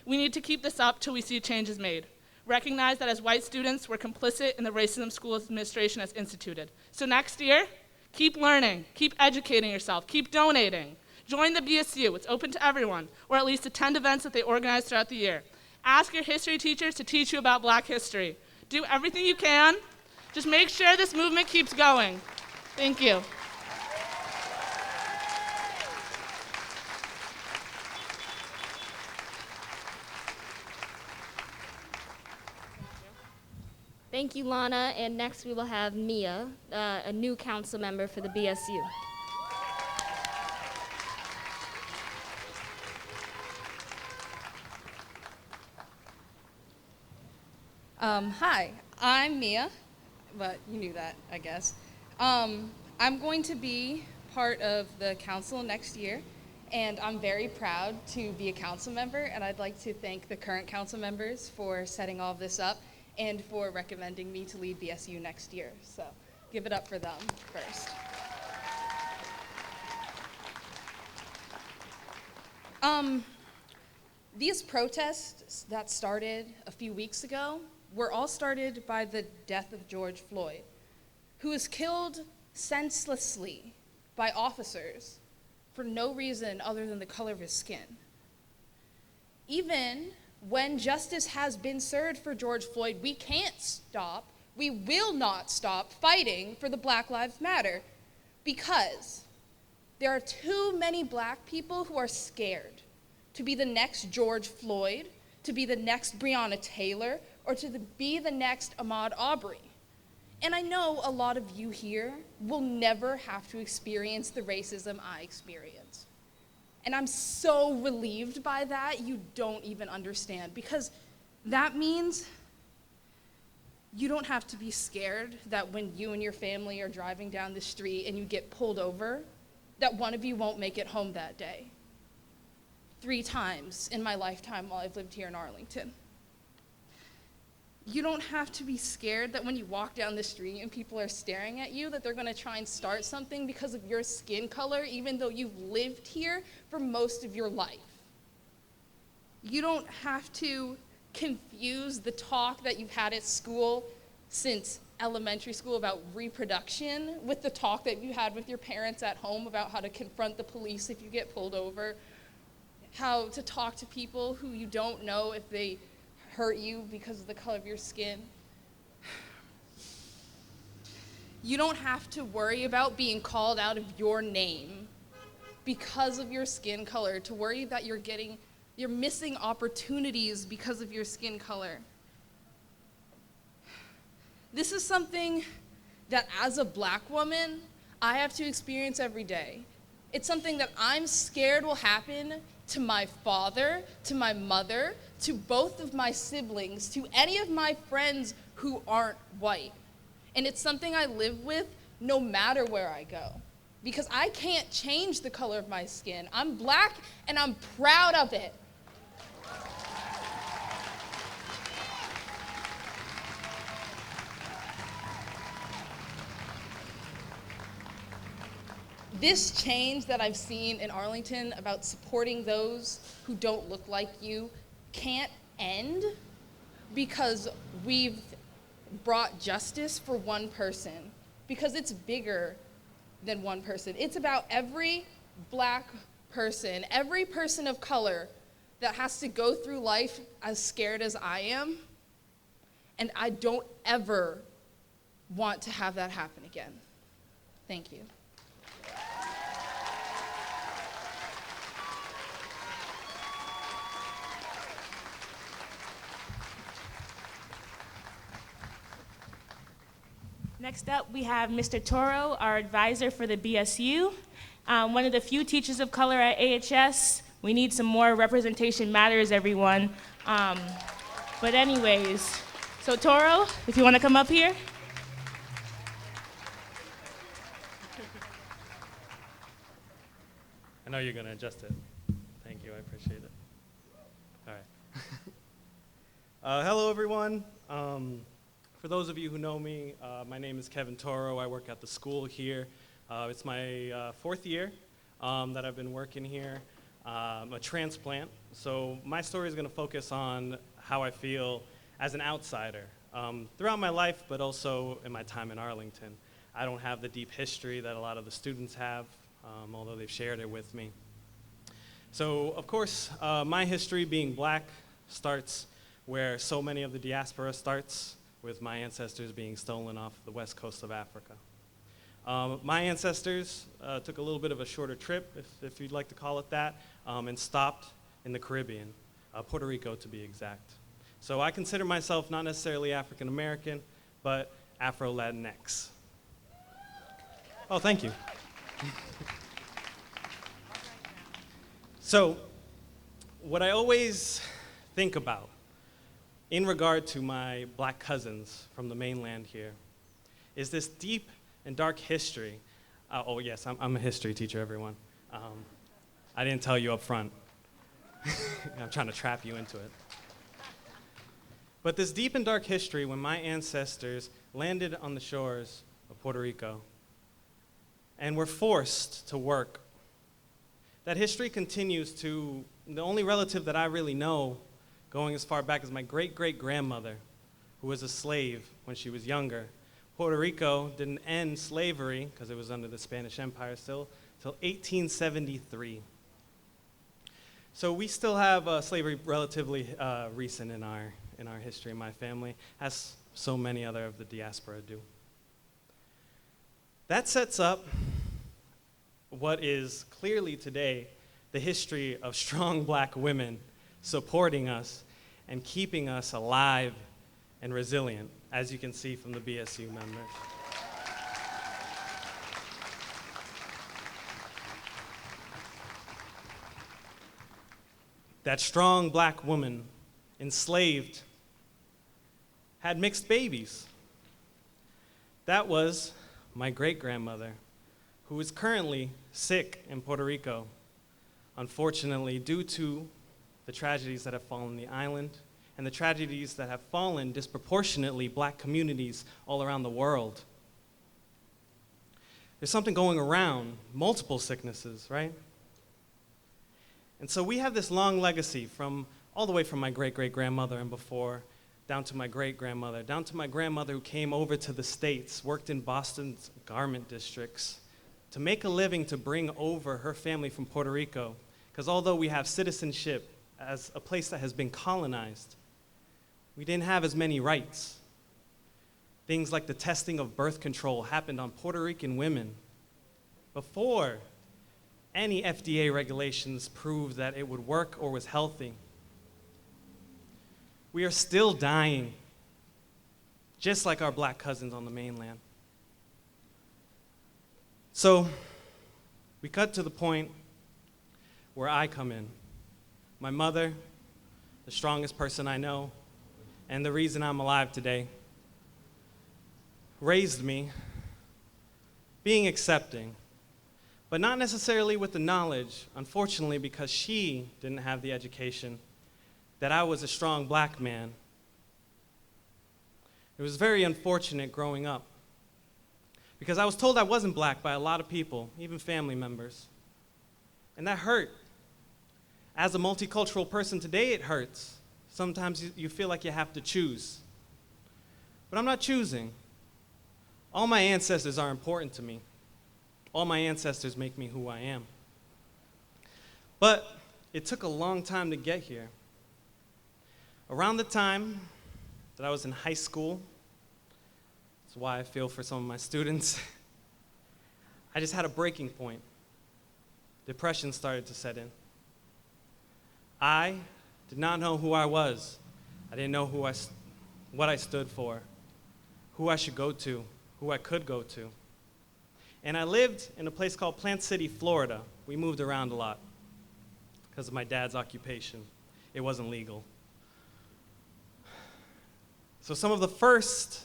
[SPEAKER 11] We need to keep this up till we see changes made. Recognize that as white students, we're complicit in the racism school administration has instituted. So next year, keep learning, keep educating yourself, keep donating. Join the BSU, it's open to everyone, or at least attend events that they organize throughout the year. Ask your history teachers to teach you about Black history. Do everything you can. Just make sure this movement keeps going. Thank you.
[SPEAKER 4] Thank you, Lana. And next we will have Mia, a new council member for the BSU.
[SPEAKER 12] Hi, I'm Mia, but you knew that, I guess. I'm going to be part of the council next year, and I'm very proud to be a council member, and I'd like to thank the current council members for setting all of this up and for recommending me to lead BSU next year. So give it up for them first. These protests that started a few weeks ago were all started by the death of George Floyd, who was killed senselessly by officers for no reason other than the color of his skin. Even when justice has been served for George Floyd, we can't stop, we will not stop fighting for the Black Lives Matter because there are too many Black people who are scared to be the next George Floyd, to be the next Breonna Taylor, or to be the next Ahmaud Arbery. And I know a lot of you here will never have to experience the racism I experienced. And I'm so relieved by that, you don't even understand, because that means you don't have to be scared that when you and your family are driving down the street and you get pulled over, that one of you won't make it home that day. 3 times in my lifetime while I've lived here in Arlington. You don't have to be scared that when you walk down the street and people are staring at you, that they're gonna try and start something because of your skin color, even though you've lived here for most of your life. You don't have to confuse the talk that you've had at school since elementary school about reproduction with the talk that you had with your parents at home about how to confront the police if you get pulled over, how to talk to people who you don't know if they hurt you because of the color of your skin. You don't have to worry about being called out of your name because of your skin color, to worry that you're missing opportunities because of your skin color. This is something that as a Black woman, I have to experience every day. It's something that I'm scared will happen to my father, to my mother, to both of my siblings, to any of my friends who aren't white. And it's something I live with no matter where I go, because I can't change the color of my skin. I'm black and I'm proud of it. This change that I've seen in Arlington about supporting those who don't look like you can't end because we've brought justice for one person, because it's bigger than one person. It's about every black person, every person of color that has to go through life as scared as I am, and I don't ever want to have that happen again. Thank you.
[SPEAKER 5] Next up, we have Mr. Toro, our advisor for the BSU. One of the few teachers of color at AHS. We need some more representation matters, everyone. But anyways, so Toro, if you want to come up here.
[SPEAKER 13] I know you're going to adjust it. Thank you, I appreciate it. All right. Hello, everyone. For those of you who know me, my name is Kevin Toro. I work at the school here. It's my 4th year that I've been working here. I'm a transplant, so my story is going to focus on how I feel as an outsider throughout my life, but also in my time in Arlington. I don't have the deep history that a lot of the students have, although they've shared it with me. So, of course, my history being black starts where so many of the diaspora starts, with my ancestors being stolen off the west coast of Africa. My ancestors took a little bit of a shorter trip, if you'd like to call it that, and stopped in the Caribbean, Puerto Rico to be exact. So I consider myself not necessarily African American, but Afro-Latinx. Oh, thank you. So, what I always think about in regard to my black cousins from the mainland here is this deep and dark history. Oh yes, I'm a history teacher, everyone. I didn't tell you up front. I'm trying to trap you into it. But this deep and dark history, when my ancestors landed on the shores of Puerto Rico and were forced to work, that history continues to the only relative that I really know going as far back as my great-great-grandmother, who was a slave when she was younger. Puerto Rico didn't end slavery, because it was under the Spanish Empire still, till 1873. So we still have slavery relatively recent in our history in my family, as so many other of the diaspora do. That sets up what is clearly today the history of strong black women supporting us and keeping us alive and resilient, as you can see from the BSU members. That strong black woman, enslaved, had mixed babies. That was my great-grandmother, who is currently sick in Puerto Rico, unfortunately, due to the tragedies that have fallen the island and the tragedies that have fallen disproportionately black communities all around the world. There's something going around, multiple sicknesses, right? And so we have this long legacy from all the way from my great-great-grandmother and before, down to my great-grandmother, down to my grandmother who came over to the States, worked in Boston's garment districts to make a living to bring over her family from Puerto Rico. Because although we have citizenship as a place that has been colonized, we didn't have as many rights. Things like the testing of birth control happened on Puerto Rican women before any FDA regulations proved that it would work or was healthy. We are still dying, just like our black cousins on the mainland. So, We cut to the point where I come in. My mother, the strongest person I know, and the reason I'm alive today, raised me being accepting, but not necessarily with the knowledge, unfortunately, because she didn't have the education, that I was a strong black man. It was very unfortunate growing up, because I was told I wasn't black by a lot of people, even family members, and that hurt. As a multicultural person today, it hurts. Sometimes you feel like you have to choose. But I'm not choosing. All my ancestors are important to me. All my ancestors make me who I am. But it took a long time to get here. Around the time that I was in high school, that's why I feel for some of my students, I just had a breaking point. Depression started to set in. I did not know who I was. I didn't know what I stood for, who I should go to, who I could go to. And I lived in a place called Plant City, Florida. We moved around a lot because of my dad's occupation. It wasn't legal. So some of the first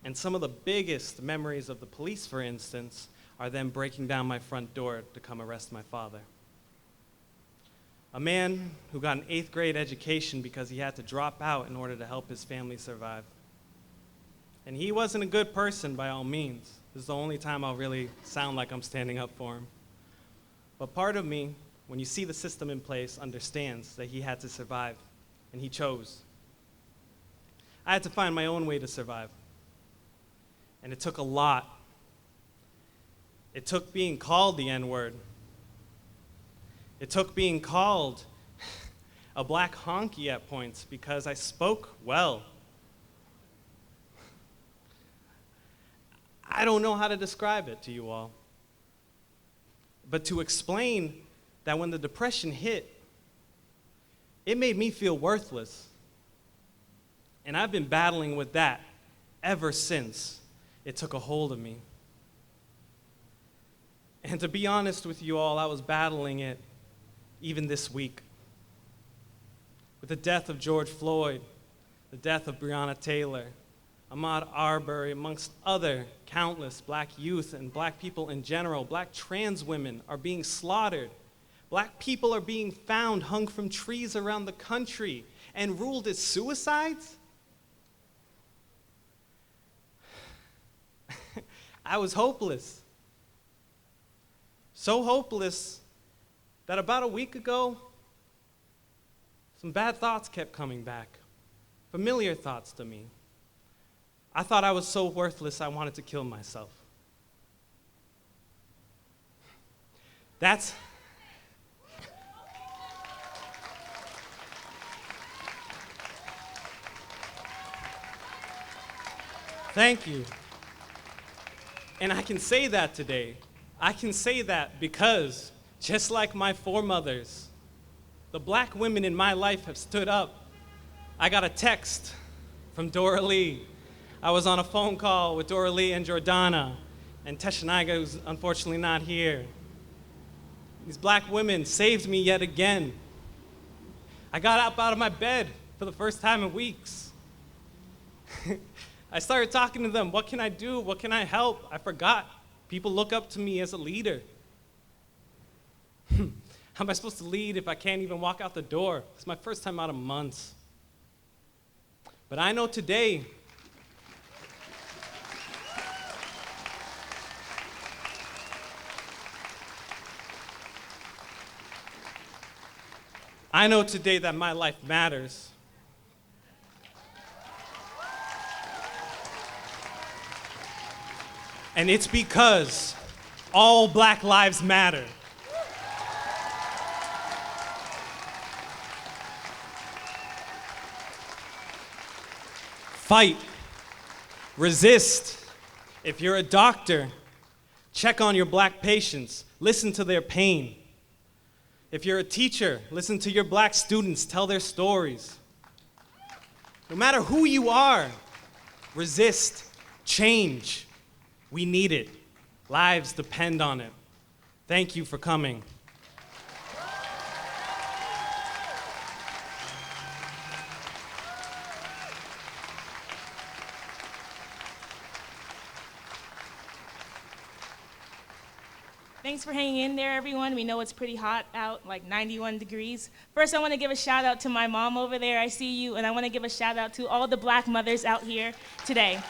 [SPEAKER 13] and some of the biggest memories of the police, for instance, are them breaking down my front door to come arrest my father. A man who got an 8th grade education because he had to drop out in order to help his family survive. And he wasn't a good person by all means. This is the only time I'll really sound like I'm standing up for him. But part of me, when you see the system in place, understands that he had to survive, and he chose. I had to find my own way to survive. And it took a lot. It took being called the N-word. It took being called a black honky at points because I spoke well. I don't know how to describe it to you all. But to explain that when the depression hit, it made me feel worthless. And I've been battling with that ever since it took a hold of me. And to be honest with you all, I was battling it even this week. With the death of George Floyd, the death of Breonna Taylor, Ahmaud Arbery, amongst other countless black youth and black people in general, black trans women are being slaughtered. Black people are being found hung from trees around the country and ruled as suicides. I was hopeless. So hopeless that about a week ago, some bad thoughts kept coming back, familiar thoughts to me. I thought I was so worthless I wanted to kill myself. Thank you. And I can say that today. I can say that because, just like my foremothers, the black women in my life have stood up. I got a text from Dora Lee. I was on a phone call with Dora Lee and Jordana, and Teshaniga, who's unfortunately not here. These black women saved me yet again. I got up out of my bed for the first time in weeks. I started talking to them. What can I do? What can I help? I forgot. People look up to me as a leader. How am I supposed to lead if I can't even walk out the door? It's my first time out of months. But I know today, that my life matters. And it's because all black lives matter. Fight. Resist. If you're a doctor, check on your black patients. Listen to their pain. If you're a teacher, listen to your black students tell their stories. No matter who you are, resist, change. We need it. Lives depend on it. Thank you for coming.
[SPEAKER 5] Thanks for hanging in there, everyone. We know it's pretty hot out, like 91 degrees. First, I want to give a shout out to my mom over there. I see you. And I want to give a shout out to all the Black mothers out here today.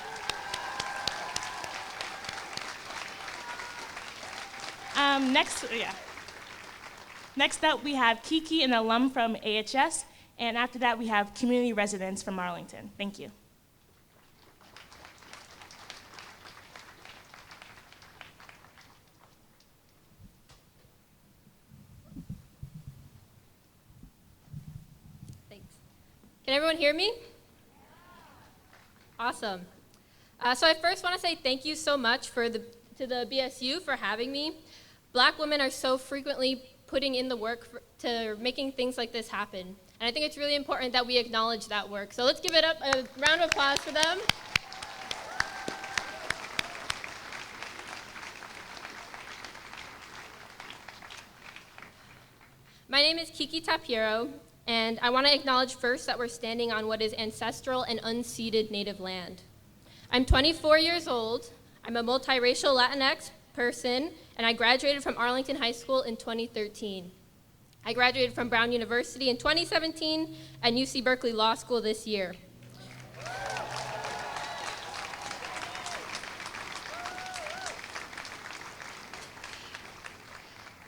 [SPEAKER 5] Next up, we have Kiki, an alum from AHS. And after that, we have community residents from Arlington. Thank you.
[SPEAKER 14] Can everyone hear me? Awesome. So I first want to say thank you so much to the BSU for having me. Black women are so frequently putting in the work to making things like this happen. And I think it's really important that we acknowledge that work. So let's give it up a round of applause for them. My name is Kiki Tapiero. And I want to acknowledge first that we're standing on what is ancestral and unceded Native land. I'm 24 years old, I'm a multiracial Latinx person, and I graduated from Arlington High School in 2013. I graduated from Brown University in 2017 and UC Berkeley Law School this year.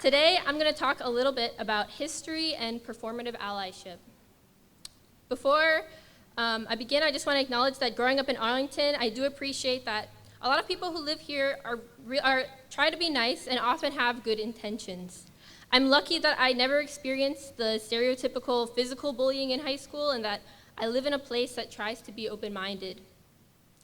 [SPEAKER 14] Today, I'm going to talk a little bit about history and performative allyship. Before I begin, I just want to acknowledge that growing up in Arlington, I do appreciate that a lot of people who live here try to be nice and often have good intentions. I'm lucky that I never experienced the stereotypical physical bullying in high school and that I live in a place that tries to be open-minded.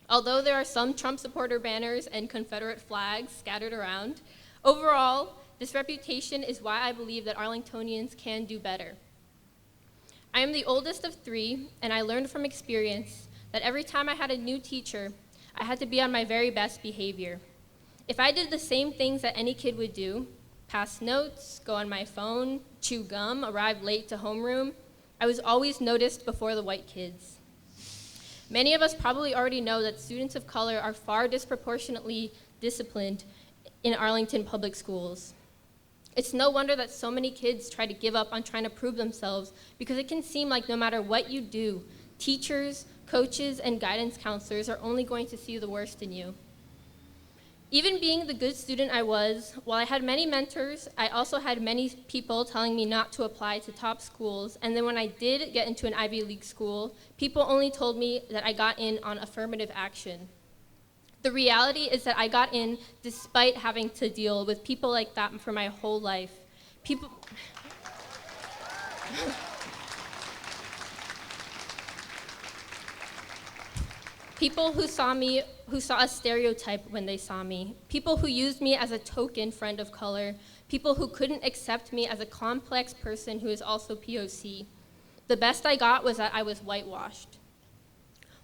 [SPEAKER 14] Although there are some Trump supporter banners and Confederate flags scattered around, overall, this reputation is why I believe that Arlingtonians can do better. I am the oldest of three, and I learned from experience that every time I had a new teacher, I had to be on my very best behavior. If I did the same things that any kid would do, pass notes, go on my phone, chew gum, arrive late to homeroom, I was always noticed before the white kids. Many of us probably already know that students of color are far disproportionately disciplined in Arlington Public Schools. It's no wonder that so many kids try to give up on trying to prove themselves because it can seem like no matter what you do, teachers, coaches, and guidance counselors are only going to see the worst in you. Even being the good student I was, while I had many mentors, I also had many people telling me not to apply to top schools, and then when I did get into an Ivy League school, people only told me that I got in on affirmative action. The reality is that I got in despite having to deal with people like that for my whole life. People who saw a stereotype when they saw me. People who used me as a token friend of color. People who couldn't accept me as a complex person who is also POC. The best I got was that I was whitewashed.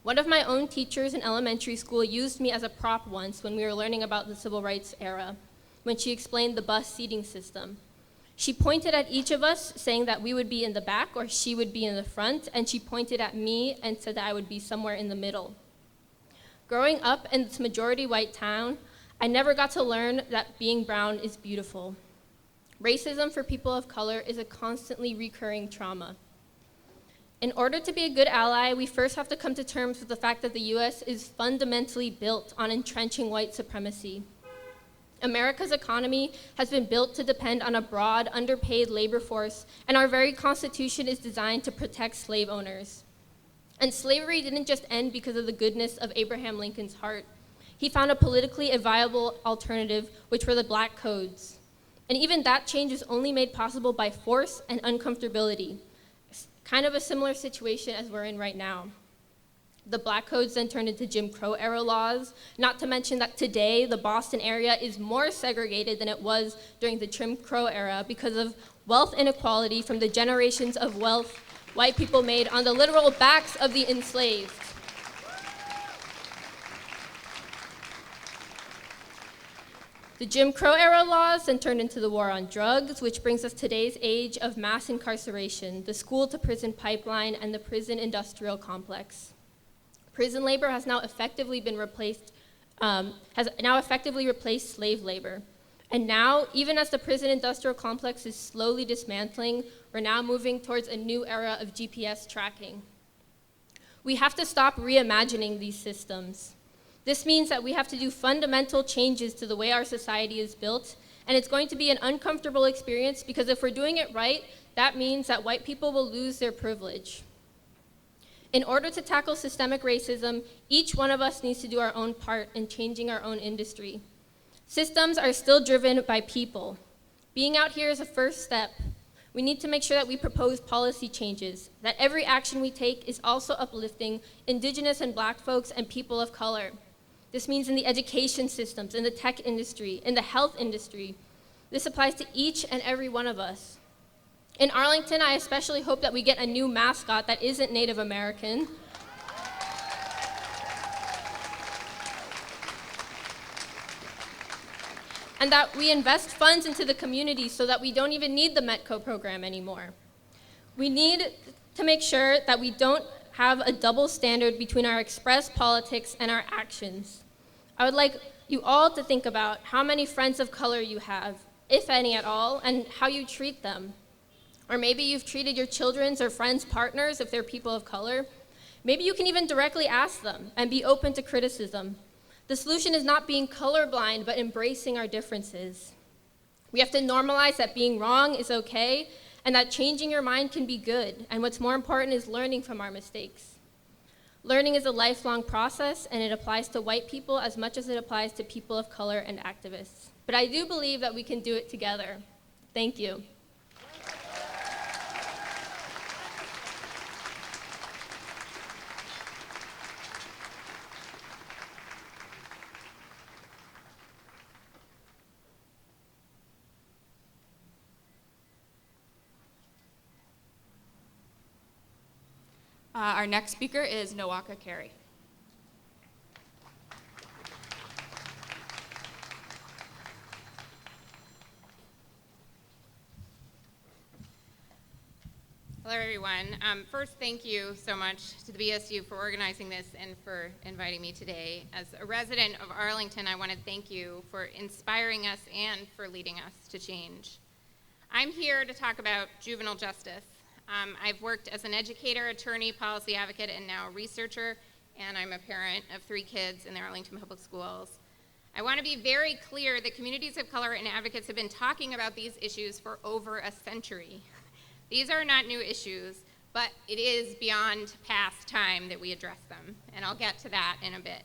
[SPEAKER 14] One of my own teachers in elementary school used me as a prop once when we were learning about the civil rights era, when she explained the bus seating system. She pointed at each of us, saying that we would be in the back or she would be in the front, and she pointed at me and said that I would be somewhere in the middle. Growing up in this majority white town, I never got to learn that being brown is beautiful. Racism for people of color is a constantly recurring trauma. In order to be a good ally, we first have to come to terms with the fact that the US is fundamentally built on entrenching white supremacy. America's economy has been built to depend on a broad, underpaid labor force, and our very Constitution is designed to protect slave owners. And slavery didn't just end because of the goodness of Abraham Lincoln's heart. He found a politically viable alternative, which were the Black Codes. And even that change was only made possible by force and uncomfortability. Kind of a similar situation as we're in right now. The Black Codes then turned into Jim Crow era laws, not to mention that today the Boston area is more segregated than it was during the Jim Crow era because of wealth inequality from the generations of wealth white people made on the literal backs of the enslaved. The Jim Crow era laws then turned into the war on drugs, which brings us today's age of mass incarceration, the school-to-prison pipeline, and the prison industrial complex. Prison labor has now effectively replaced slave labor. And now, even as the prison industrial complex is slowly dismantling, we're now moving towards a new era of GPS tracking. We have to stop reimagining these systems. This means that we have to do fundamental changes to the way our society is built, and it's going to be an uncomfortable experience because if we're doing it right, that means that white people will lose their privilege. In order to tackle systemic racism, each one of us needs to do our own part in changing our own industry. Systems are still driven by people. Being out here is a first step. We need to make sure that we propose policy changes, that every action we take is also uplifting Indigenous and Black folks and people of color. This means in the education systems, in the tech industry, in the health industry. This applies to each and every one of us. In Arlington, I especially hope that we get a new mascot that isn't Native American. And that we invest funds into the community so that we don't even need the METCO program anymore. We need to make sure that we don't have a double standard between our expressed politics and our actions. I would like you all to think about how many friends of color you have, if any at all, and how you treat them. Or maybe you've treated your children's or friends' partners if they're people of color. Maybe you can even directly ask them and be open to criticism. The solution is not being colorblind, but embracing our differences. We have to normalize that being wrong is okay, and that changing your mind can be good, and what's more important is learning from our mistakes. Learning is a lifelong process, and it applies to white people as much as it applies to people of color and activists. But I do believe that we can do it together. Thank you.
[SPEAKER 1] Our next speaker is Nawaka Carey.
[SPEAKER 15] Hello, everyone. First, thank you so much to the BSU for organizing this and for inviting me today. As a resident of Arlington, I want to thank you for inspiring us and for leading us to change. I'm here to talk about juvenile justice. I've worked as an educator, attorney, policy advocate, and now a researcher, and I'm a parent of 3 kids in the Arlington Public Schools. I want to be very clear that communities of color and advocates have been talking about these issues for over a century. These are not new issues, but it is beyond past time that we address them, and I'll get to that in a bit.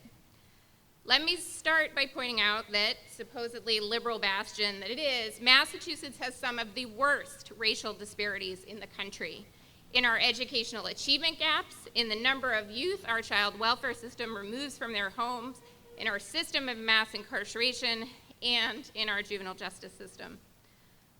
[SPEAKER 15] Let me start by pointing out that, supposedly liberal bastion that it is, Massachusetts has some of the worst racial disparities in the country. In our educational achievement gaps, in the number of youth our child welfare system removes from their homes, in our system of mass incarceration, and in our juvenile justice system.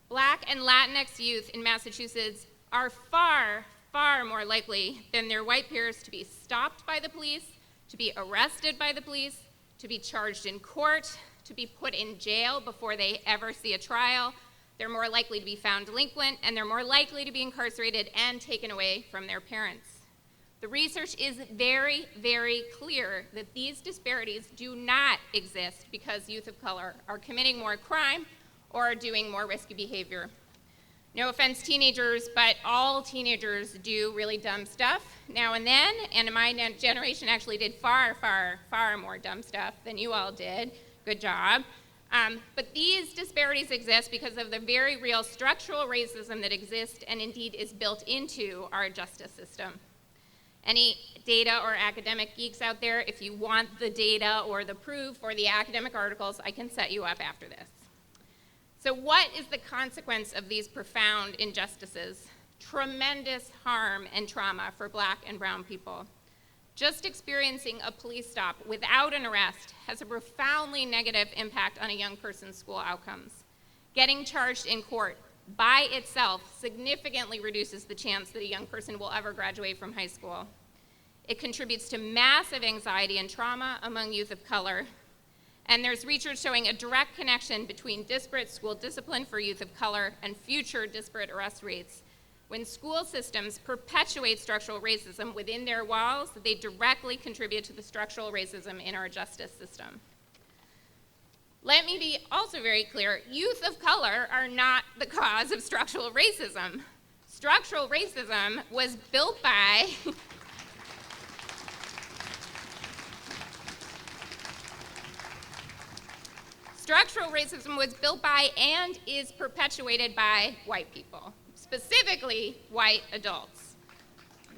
[SPEAKER 15] Black and Latinx youth in Massachusetts are far, far more likely than their white peers to be stopped by the police, to be arrested by the police, to be charged in court, to be put in jail before they ever see a trial. They're more likely to be found delinquent, and they're more likely to be incarcerated and taken away from their parents. The research is very, very clear that these disparities do not exist because youth of color are committing more crime or are doing more risky behavior. No offense, teenagers, but all teenagers do really dumb stuff now and then, and my generation actually did far, far, far more dumb stuff than you all did. Good job. But these disparities exist because of the very real structural racism that exists and indeed is built into our justice system. Any data or academic geeks out there, if you want the data or the proof or the academic articles, I can set you up after this. So what is the consequence of these profound injustices? Tremendous harm and trauma for Black and brown people. Just experiencing a police stop without an arrest has a profoundly negative impact on a young person's school outcomes. Getting charged in court by itself significantly reduces the chance that a young person will ever graduate from high school. It contributes to massive anxiety and trauma among youth of color. And there's research showing a direct connection between disparate school discipline for youth of color and future disparate arrest rates. When school systems perpetuate structural racism within their walls, they directly contribute to the structural racism in our justice system. Let me be also very clear, youth of color are not the cause of structural racism. Structural racism was built by Structural racism was built by and is perpetuated by white people, specifically white adults.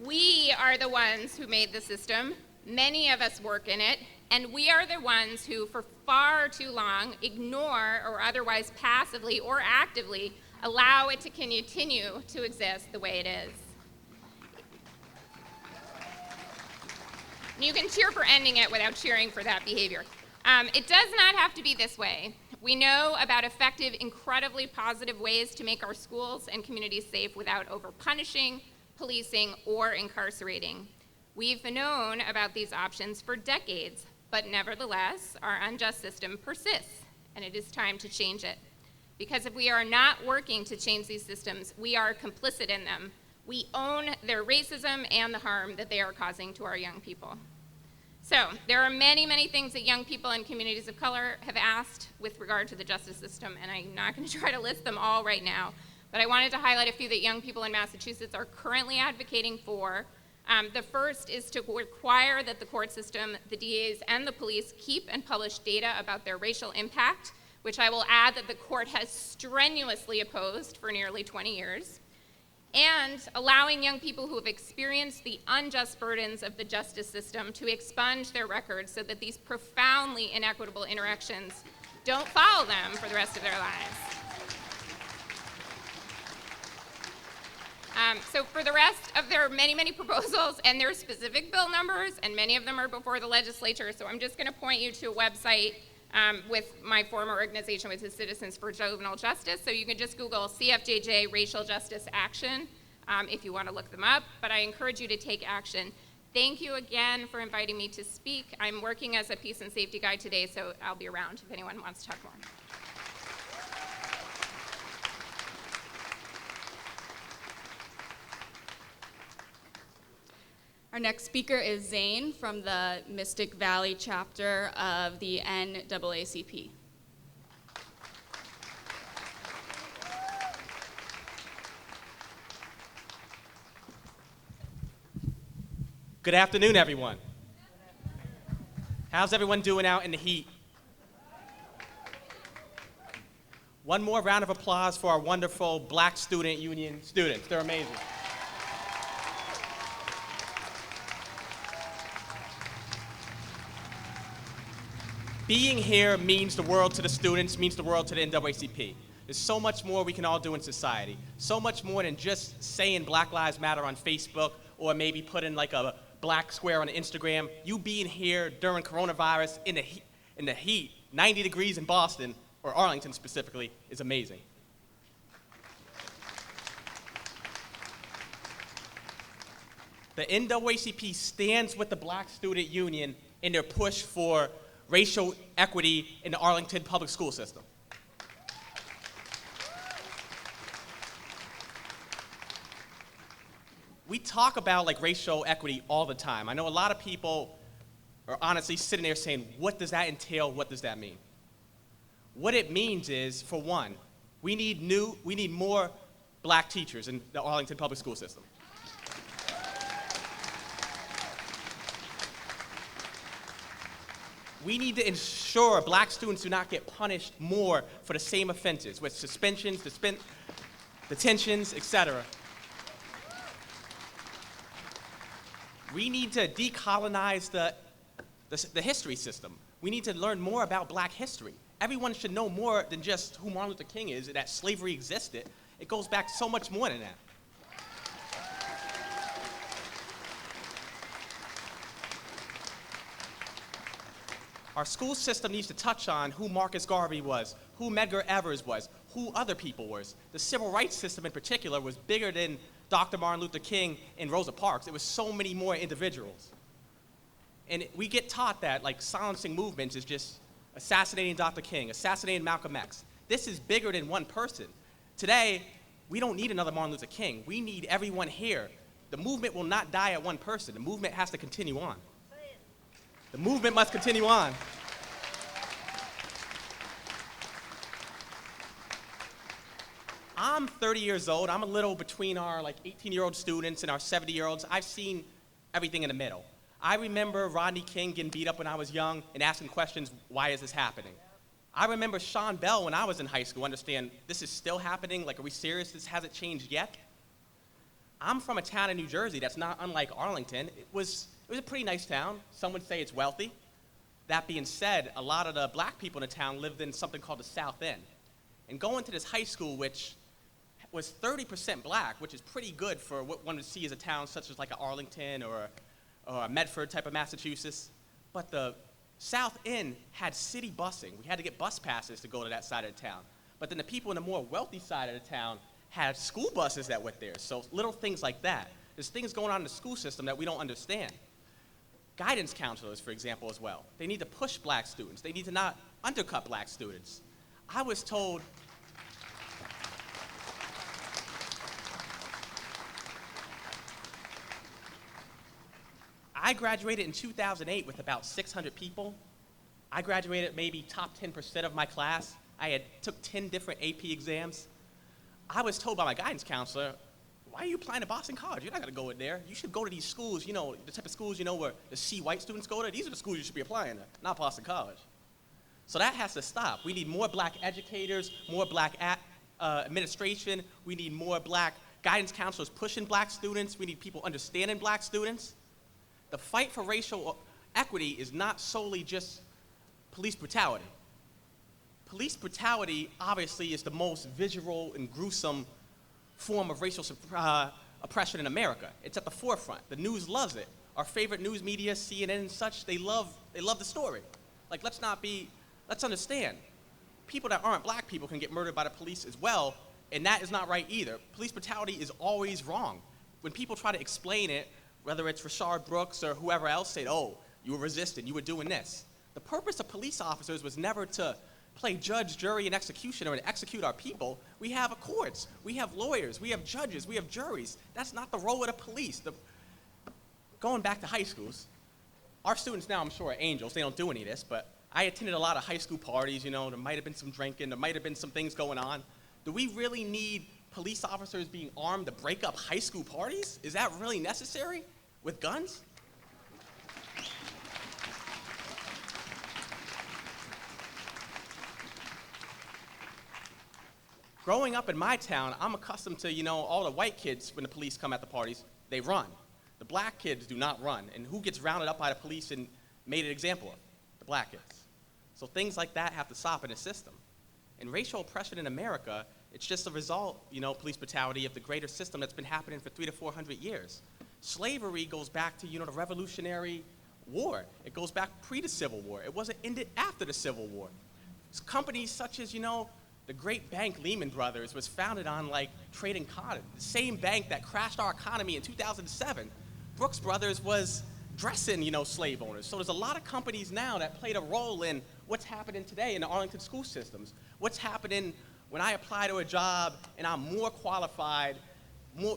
[SPEAKER 15] We are the ones who made the system. Many of us work in it, and we are the ones who, for far too long, ignore or otherwise passively or actively allow it to continue to exist the way it is. You can cheer for ending it without cheering for that behavior. It does not have to be this way. We know about effective, incredibly positive ways to make our schools and communities safe without over-punishing, policing, or incarcerating. We've known about these options for decades, but nevertheless, our unjust system persists, and it is time to change it. Because if we are not working to change these systems, we are complicit in them. We own their racism and the harm that they are causing to our young people. So there are many, many things that young people and communities of color have asked with regard to the justice system, and I'm not going to try to list them all right now, but I wanted to highlight a few that young people in Massachusetts are currently advocating for. The first is to require that the court system, the DAs, and the police keep and publish data about their racial impact, which I will add that the court has strenuously opposed for nearly 20 years. And allowing young people who have experienced the unjust burdens of the justice system to expunge their records so that these profoundly inequitable interactions don't follow them for the rest of their lives. So for the rest of their many, many proposals and their specific bill numbers, and many of them are before the legislature, so I'm just going to point you to a website with my former organization, which is Citizens for Juvenile Justice. So you can just Google CFJJ Racial Justice Action if you want to look them up, but I encourage you to take action. Thank you again for inviting me to speak. I'm working as a peace and safety guide today, so I'll be around if anyone wants to talk more.
[SPEAKER 1] Our next speaker is Zane from the Mystic Valley chapter of the NAACP.
[SPEAKER 16] Good afternoon, everyone. How's everyone doing out in the heat? One more round of applause for our wonderful Black Student Union students. They're amazing. Being here means the world to the students, means the world to the NAACP. There's so much more we can all do in society. So much more than just saying Black Lives Matter on Facebook or maybe putting like a black square on Instagram. You being here during coronavirus in the heat, 90 degrees in Boston, or Arlington specifically, is amazing. The NAACP stands with the Black Student Union in their push for racial equity in the Arlington Public School system. We talk about like racial equity all the time. I know a lot of people are honestly sitting there saying, what does that entail? What does that mean? What it means is, for one, we need more black teachers in the Arlington Public School system. We need to ensure black students do not get punished more for the same offenses, with suspensions, detentions, etc. We need to decolonize the history system. We need to learn more about black history. Everyone should know more than just who Martin Luther King is, that slavery existed. It goes back so much more than that. Our school system needs to touch on who Marcus Garvey was, who Medgar Evers was, who other people were. The civil rights system in particular was bigger than Dr. Martin Luther King and Rosa Parks. It was so many more individuals. And we get taught that like silencing movements is just assassinating Dr. King, assassinating Malcolm X. This is bigger than one person. Today, we don't need another Martin Luther King. We need everyone here. The movement will not die at one person. The movement has to continue on. The movement must continue on. I'm 30 years old. I'm a little between our 18-year-old students and our 70-year-olds. I've seen everything in the middle. I remember Rodney King getting beat up when I was young and asking questions, why is this happening? I remember Sean Bell when I was in high school, understand this is still happening, are we serious? This hasn't changed yet? I'm from a town in New Jersey that's not unlike Arlington. It was a pretty nice town. Some would say it's wealthy. That being said, a lot of the black people in the town lived in something called the South End. And going to this high school, which was 30% black, which is pretty good for what one would see as a town such as like a Arlington or a Medford type of Massachusetts. But the South End had city busing. We had to get bus passes to go to that side of the town. But then the people in the more wealthy side of the town had school buses that went there. So little things like that. There's things going on in the school system that we don't understand. Guidance counselors, for example, as well. They need to push black students. They need to not undercut black students. I was told I graduated in 2008 with about 600 people. I graduated maybe top 10% of my class. I took 10 different AP exams. I was told by my guidance counselor, why are you applying to Boston College? You're not going to go in there. You should go to these schools, the type of schools, where the white students go to. These are the schools you should be applying to, not Boston College. So that has to stop. We need more black educators, more black administration. We need more black guidance counselors pushing black students. We need people understanding black students. The fight for racial equity is not solely just police brutality. Police brutality, obviously, is the most visual and gruesome form of racial oppression in America. It's at the forefront. The news loves it. Our favorite news media, CNN and such, they love the story. Let's understand. People that aren't black people can get murdered by the police as well, and that is not right either. Police brutality is always wrong. When people try to explain it, whether it's Rashard Brooks or whoever else said, oh, you were resisting, you were doing this. The purpose of police officers was never to play judge, jury, and executioner and execute our people. We have courts, we have lawyers, we have judges, we have juries. That's not the role of the police. Going back to high schools, our students now, I'm sure, are angels. They don't do any of this, but I attended a lot of high school parties, there might have been some drinking, there might have been some things going on. Do we really need police officers being armed to break up high school parties? Is that really necessary? With guns? Growing up in my town, I'm accustomed to, all the white kids, when the police come at the parties, they run. The black kids do not run. And who gets rounded up by the police and made an example of? The black kids. So things like that have to stop in the system. And racial oppression in America, it's just a result, police brutality of the greater system that's been happening for 300 to 400 years. Slavery goes back to, the Revolutionary War. It goes back pre the Civil War. It wasn't ended after the Civil War. Companies such as, the great bank Lehman Brothers was founded on trading cotton. The same bank that crashed our economy in 2007. Brooks Brothers was dressing, slave owners. So there's a lot of companies now that played a role in what's happening today in the Arlington school systems. What's happening when I apply to a job and I'm more qualified,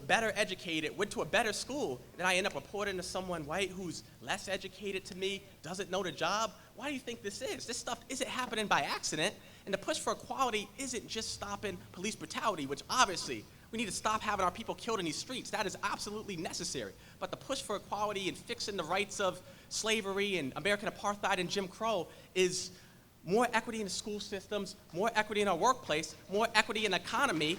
[SPEAKER 16] better educated, went to a better school, then I end up reporting to someone white who's less educated to me, doesn't know the job. Why do you think this is? This stuff isn't happening by accident, and the push for equality isn't just stopping police brutality, which obviously we need to stop having our people killed in these streets. That is absolutely necessary. But the push for equality and fixing the rights of slavery and American apartheid and Jim Crow is more equity in the school systems, more equity in our workplace, more equity in the economy.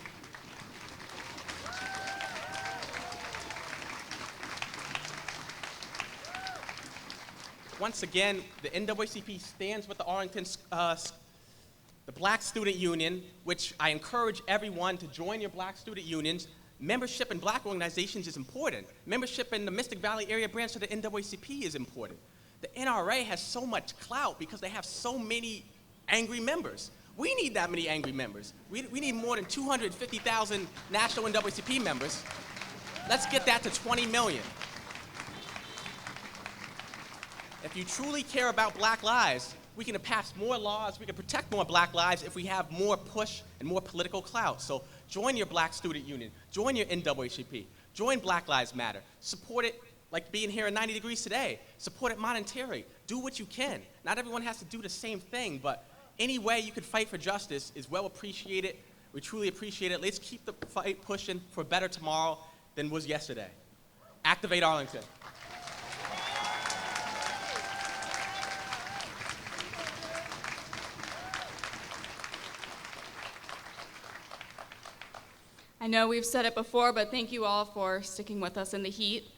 [SPEAKER 16] Once again, the NAACP stands with the Arlington, the Black Student Union, which I encourage everyone to join your Black student unions. Membership in black organizations is important. Membership in the Mystic Valley area branch of the NAACP is important. The NRA has so much clout because they have so many angry members. We need that many angry members. We need more than 250,000 national NAACP members. Let's get that to 20 million. If you truly care about black lives, We can pass more laws, we can protect more black lives if we have more push and more political clout. So join your Black Student Union, join your NAACP, join Black Lives Matter, support it like being here in 90 Degrees today, support it monetarily, do what you can. Not everyone has to do the same thing, but any way you could fight for justice is well appreciated. We truly appreciate it. Let's keep the fight pushing for a better tomorrow than was yesterday. Activate Arlington.
[SPEAKER 1] I know we've said it before, but thank you all for sticking with us in the heat.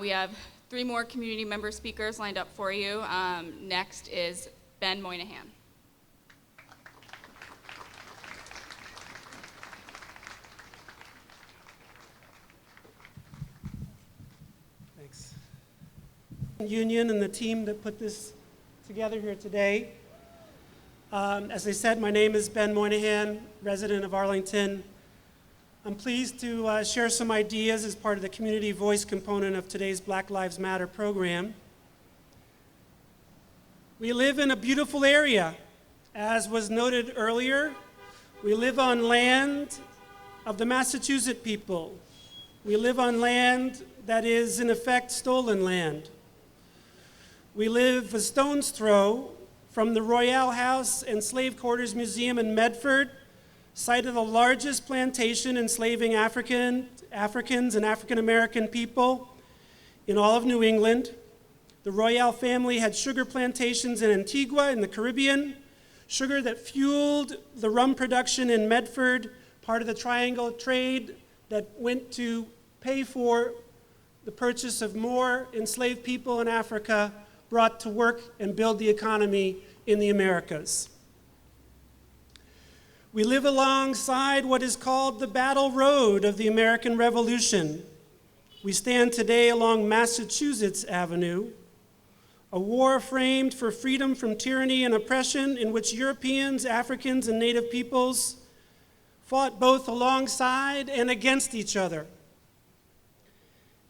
[SPEAKER 1] We have 3 more community member speakers lined up for you. Next is Ben Moynihan.
[SPEAKER 17] Thanks. Union and the team that put this together here today. As I said, my name is Ben Moynihan, resident of Arlington. I'm pleased to share some ideas as part of the community voice component of today's Black Lives Matter program. We live in a beautiful area. As was noted earlier, we live on land of the Massachusetts people. We live on land that is, in effect, stolen land. We live a stone's throw from the Royale House and Slave Quarters Museum in Medford, site of the largest plantation enslaving Africans and African American people in all of New England. The Royale family had sugar plantations in Antigua in the Caribbean, sugar that fueled the rum production in Medford, part of the triangle trade that went to pay for the purchase of more enslaved people in Africa brought to work and build the economy in the Americas. We live alongside what is called the Battle Road of the American Revolution. We stand today along Massachusetts Avenue, a war framed for freedom from tyranny and oppression in which Europeans, Africans, and Native peoples fought both alongside and against each other.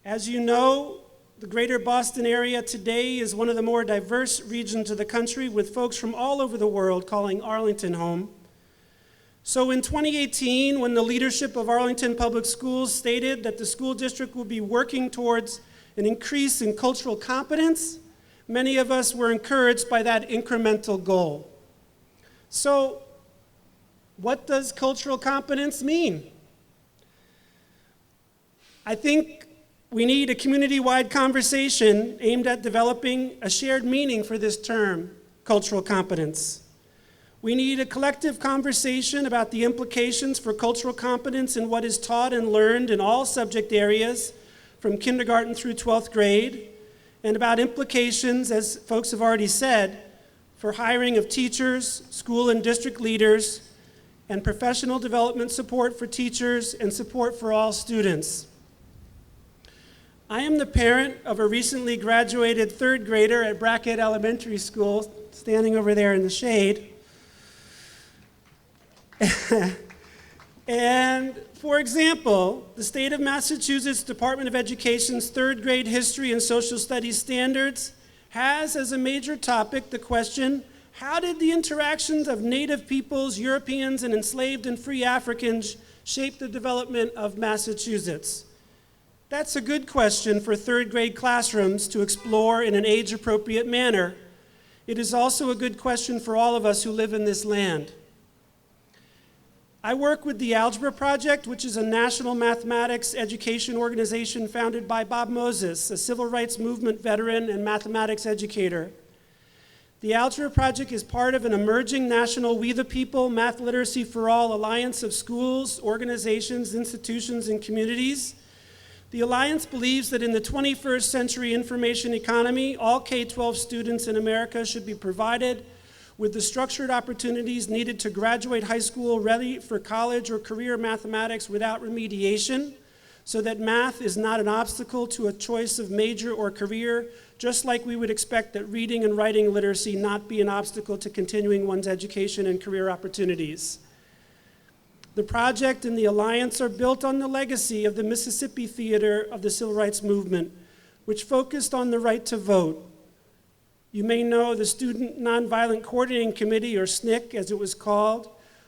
[SPEAKER 17] As you know, the greater Boston area today is one of the more diverse regions of the country, with folks from all over the world calling Arlington home. So in 2018, when the leadership of Arlington Public Schools stated that the school district will be working towards an increase in cultural competence, many of us were encouraged by that incremental goal. So what does cultural competence mean? I think we need a community-wide conversation aimed at developing a shared meaning for this term, cultural competence. We need a collective conversation about the implications for cultural competence in what is taught and learned in all subject areas, from kindergarten through 12th grade, and about implications, as folks have already said, for hiring of teachers, school and district leaders, and professional development support for teachers and support for all students. I am the parent of a recently graduated 3rd grader at Brackett Elementary School, standing over there in the shade. And for example, the state of Massachusetts Department of Education's 3rd grade history and social studies standards has as a major topic the question, how did the interactions of Native peoples, Europeans, and enslaved and free Africans shape the development of Massachusetts? That's a good question for 3rd grade classrooms to explore in an age-appropriate manner. It is also a good question for all of us who live in this land. I work with the Algebra Project, which is a national mathematics education organization founded by Bob Moses, a civil rights movement veteran and mathematics educator. The Algebra Project is part of an emerging national We the People Math Literacy for All alliance of schools, organizations, institutions, and communities. The alliance believes that in the 21st century information economy, all K-12 students in America should be provided with the structured opportunities needed to graduate high school ready for college or career mathematics without remediation, so that math is not an obstacle to a choice of major or career, just like we would expect that reading and writing literacy not be an obstacle to continuing one's education and career opportunities. The project and the alliance are built on the legacy of the Mississippi theater of the civil rights movement, which focused on the right to vote. You may know the Student Nonviolent Coordinating Committee, or SNCC as it was called,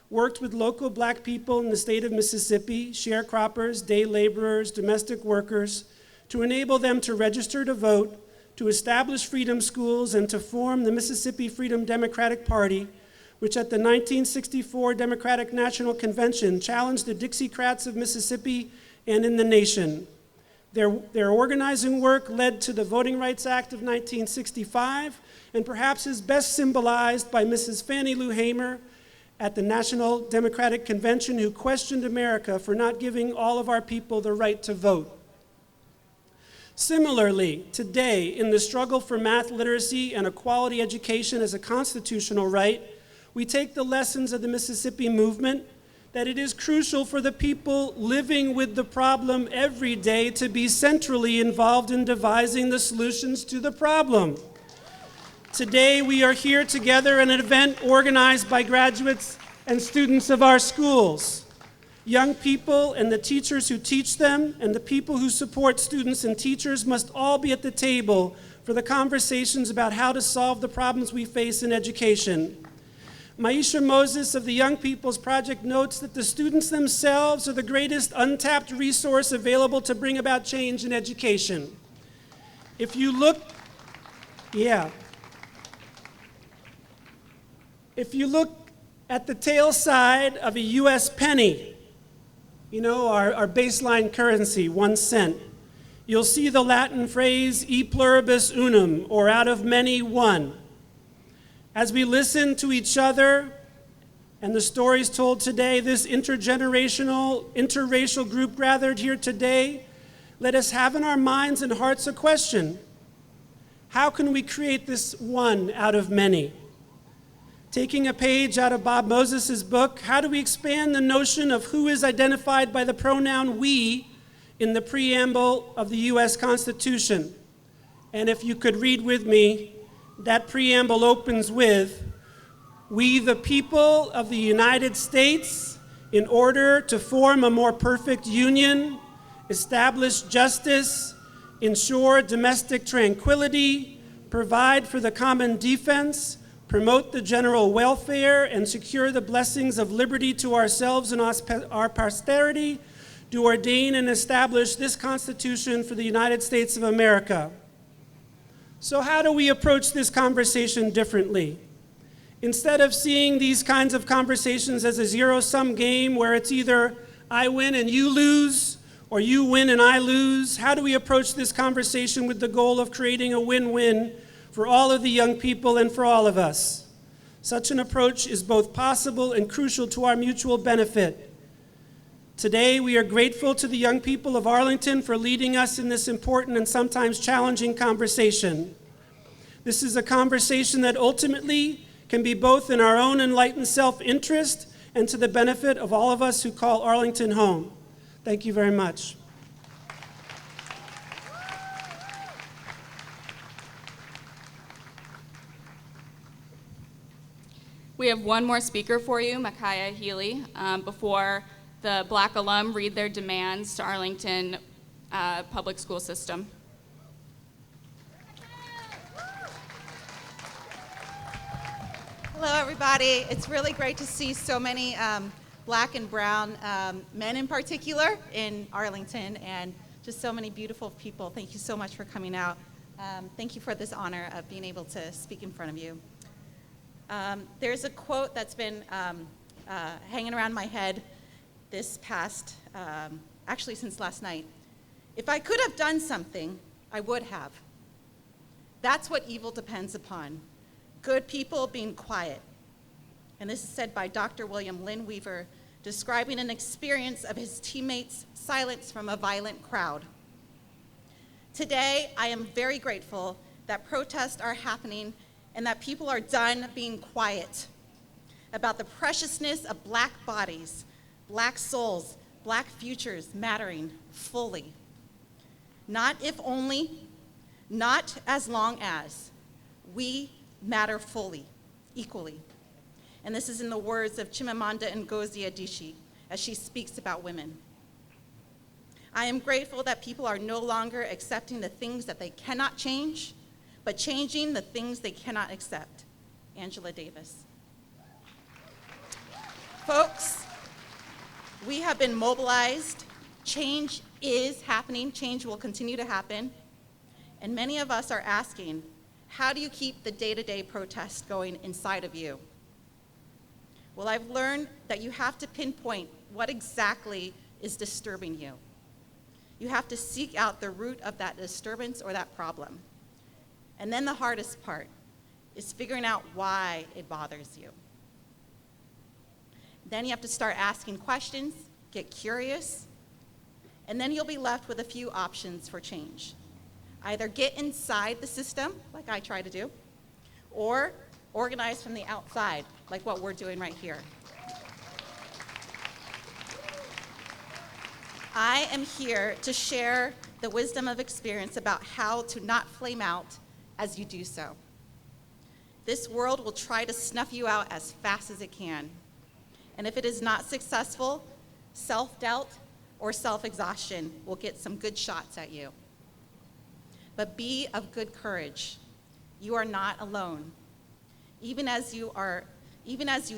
[SPEAKER 17] worked with local black people in the state of Mississippi, sharecroppers, day laborers, domestic workers, to enable them to register to vote, to establish freedom schools, and to form the Mississippi Freedom Democratic Party, which at the 1964 Democratic National Convention challenged the Dixiecrats of Mississippi and in the nation. Their organizing work led to the Voting Rights Act of 1965, and perhaps is best symbolized by Mrs. Fannie Lou Hamer at the National Democratic Convention, who questioned America for not giving all of our people the right to vote. Similarly, today, in the struggle for math literacy and a quality education as a constitutional right, we take the lessons of the Mississippi movement that it is crucial for the people living with the problem every day to be centrally involved in devising the solutions to the problem. Today, we are here together in an event organized by graduates and students of our schools. Young people and the teachers who teach them and the people who support students and teachers must all be at the table for the conversations about how to solve the problems we face in education. Maisha Moses of the Young People's Project notes that the students themselves are the greatest untapped resource available to bring about change in education. If you look at the tail side of a US penny, you know, our baseline currency, 1 cent, you'll see the Latin phrase e pluribus unum, or out of many, one. As we listen to each other and the stories told today, this interracial group gathered here today, let us have in our minds and hearts a question. How can we create this one out of many? Taking a page out of Bob Moses' book, how do we expand the notion of who is identified by the pronoun we in the preamble of the US Constitution? And if you could read with me, that preamble opens with, "We, the people of the United States, in order to form a more perfect union, establish justice, ensure domestic tranquility, provide for the common defense, promote the general welfare, and secure the blessings of liberty to ourselves and our posterity, do ordain and establish this Constitution for the United States of America." So how do we approach this conversation differently? Instead of seeing these kinds of conversations as a zero-sum game where it's either I win and you lose, or you win and I lose, how do we approach this conversation with the goal of creating a win-win for all of the young people and for all of us? Such an approach is both possible and crucial to our mutual benefit. Today, we are grateful to the young people of Arlington for leading us in this important and sometimes challenging conversation. This is a conversation that ultimately can be both in our own enlightened self-interest and to the benefit of all of us who call Arlington home. Thank you very much.
[SPEAKER 1] We have one more speaker for you, Micaiah Healy, before the Black alum read their demands to Arlington Public School System.
[SPEAKER 18] Hello, everybody. It's really great to see so many black and brown men in particular in Arlington, and just so many beautiful people. Thank you so much for coming out. Thank you for this honor of being able to speak in front of you. There's a quote that's been hanging around my head this past, actually since last night. If I could have done something, I would have. That's what evil depends upon. Good people being quiet. And this is said by Dr. William Lynn Weaver, describing an experience of his teammates' silence from a violent crowd. Today, I am very grateful that protests are happening and that people are done being quiet about the preciousness of black bodies, black souls, black futures mattering fully. Not if only, not as long as. We matter fully, equally. And this is in the words of Chimamanda Ngozi Adichie as she speaks about women. I am grateful that people are no longer accepting the things that they cannot change, but changing the things they cannot accept. Angela Davis. Folks, we have been mobilized. Change is happening. Change will continue to happen. And many of us are asking, how do you keep the day-to-day protest going inside of you? Well, I've learned that you have to pinpoint what exactly is disturbing you. You have to seek out the root of that disturbance or that problem. And then the hardest part is figuring out why it bothers you. Then you have to start asking questions, get curious, and then you'll be left with a few options for change. Either get inside the system, like I try to do, or organize from the outside, like what we're doing right here. I am here to share the wisdom of experience about how to not flame out as you do so. This world will try to snuff you out as fast as it can. And if it is not successful, self-doubt or self-exhaustion will get some good shots at you. But be of good courage. You are not alone. Even as you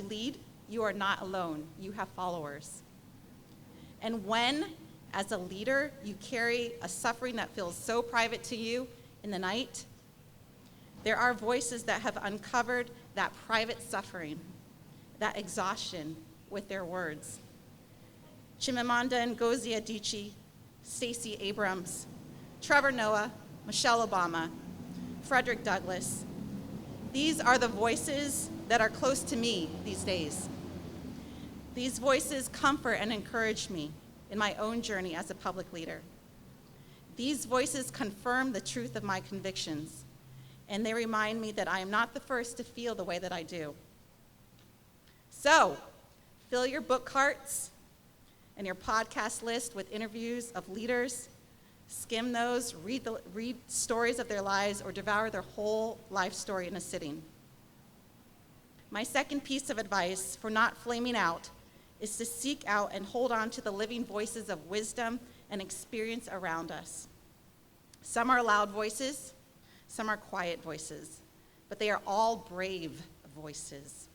[SPEAKER 18] lead, you are not alone. You have followers. And when, as a leader, you carry a suffering that feels so private to you in the night, there are voices that have uncovered that private suffering, that exhaustion with their words. Chimamanda Ngozi Adichie, Stacey Abrams, Trevor Noah, Michelle Obama, Frederick Douglass. These are the voices that are close to me these days. These voices comfort and encourage me in my own journey as a public leader. These voices confirm the truth of my convictions, and they remind me that I am not the first to feel the way that I do. So, fill your book carts and your podcast list with interviews of leaders. Skim those, read stories of their lives, or devour their whole life story in a sitting. My second piece of advice for not flaming out is to seek out and hold on to the living voices of wisdom and experience around us. Some are loud voices, some are quiet voices, but they are all brave voices.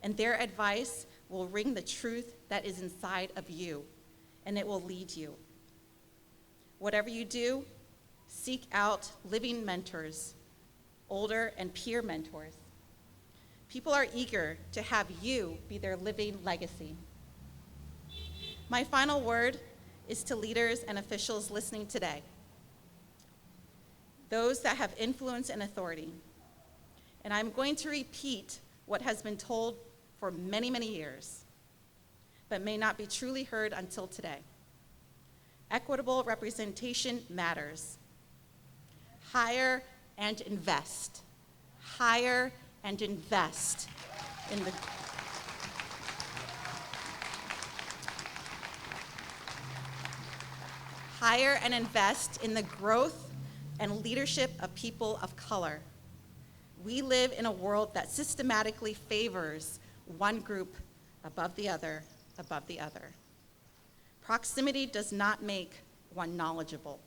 [SPEAKER 18] And their advice will ring the truth that is inside of you, and it will lead you. Whatever you do, seek out living mentors, older and peer mentors. People are eager to have you be their living legacy. My final word is to leaders and officials listening today, those that have influence and authority. And I'm going to repeat what has been told for many, many years, but may not be truly heard until today. Equitable representation matters. Hire and invest. Hire and invest in the hire and invest in the growth and leadership of people of color. We live in a world that systematically favors one group above the other, above the other. Proximity does not make one knowledgeable.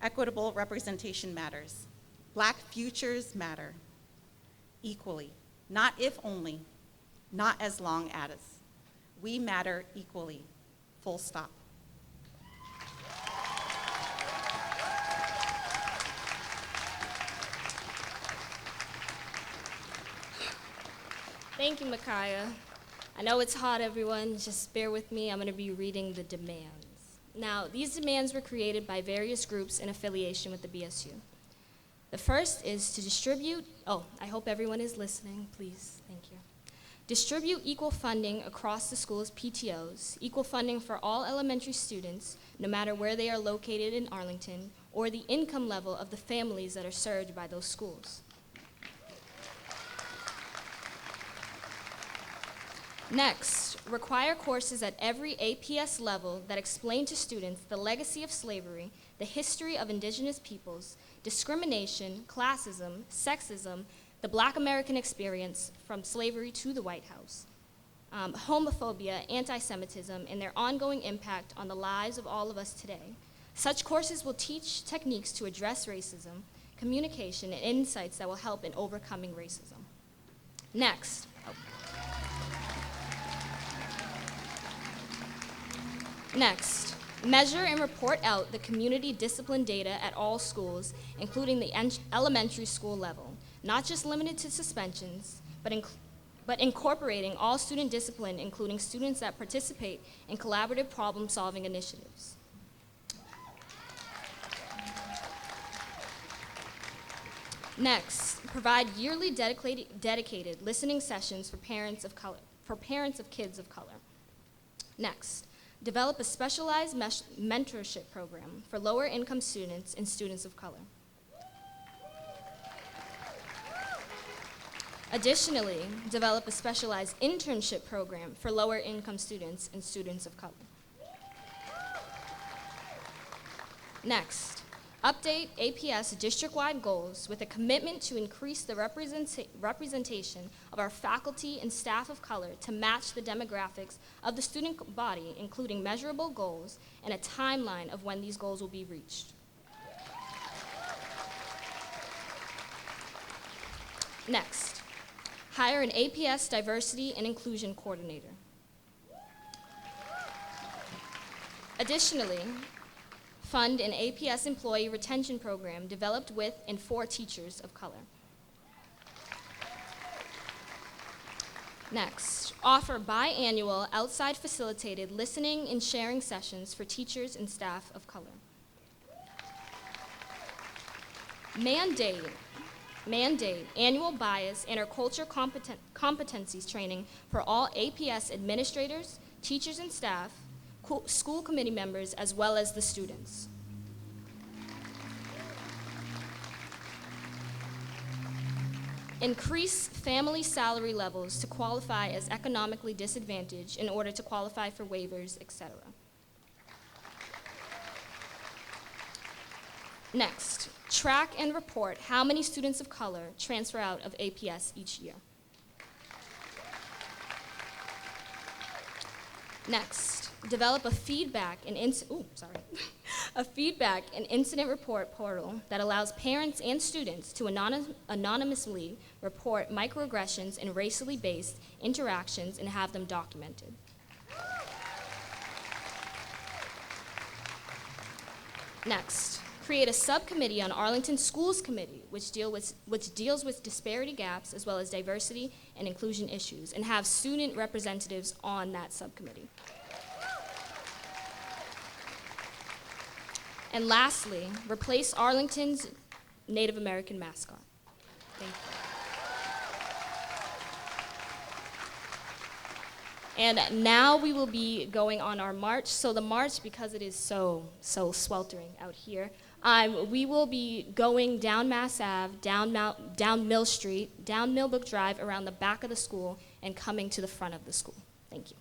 [SPEAKER 18] Equitable representation matters. Black futures matter equally, not if only, not as long as. We matter equally, full stop.
[SPEAKER 4] Thank you, Micaiah. I know it's hot, everyone. Just bear with me. I'm going to be reading the demands. Now, these demands were created by various groups in affiliation with the BSU. The first is to distribute, I hope everyone is listening, please, thank you. Distribute equal funding across the school's PTOs, equal funding for all elementary students, no matter where they are located in Arlington, or the income level of the families that are served by those schools. Next, require courses at every APS level that explain to students the legacy of slavery, the history of indigenous peoples, discrimination, classism, sexism, the Black American experience from slavery to the White House, homophobia, anti-Semitism, and their ongoing impact on the lives of all of us today. Such courses will teach techniques to address racism, communication, and insights that will help in overcoming racism. Next. Next, measure and report out the community discipline data at all schools, including the elementary school level, not just limited to suspensions, but incorporating all student discipline, including students that participate in collaborative problem-solving initiatives. Next, provide yearly dedicated listening sessions for parents of kids of color. Next, develop a specialized mentorship program for lower income students and students of color. Additionally, develop a specialized internship program for lower income students and students of color. Next, update APS district-wide goals with a commitment to increase the representation of our faculty and staff of color to match the demographics of the student body, including measurable goals and a timeline of when these goals will be reached. Next, hire an APS diversity and inclusion coordinator. Additionally, fund an APS employee retention program developed with and for teachers of color. Next, offer biannual outside facilitated listening and sharing sessions for teachers and staff of color. Mandate annual bias and intercultural competencies training for all APS administrators, teachers and staff, school committee members, as well as the students. Increase family salary levels to qualify as economically disadvantaged in order to qualify for waivers, etc. Next, track and report how many students of color transfer out of APS each year. Next, develop a feedback and incident report portal that allows parents and students to anonymously report microaggressions and racially based interactions and have them documented. Next, create a subcommittee on Arlington Schools Committee, which deals with disparity gaps as well as diversity and inclusion issues, and have student representatives on that subcommittee. And lastly, replace Arlington's Native American mascot. Thank you. And now we will be going on our march. So the march, because it is so sweltering out here, we will be going down Mass Ave, down Mill Street, down Millbrook Drive, around the back of the school, and coming to the front of the school. Thank you.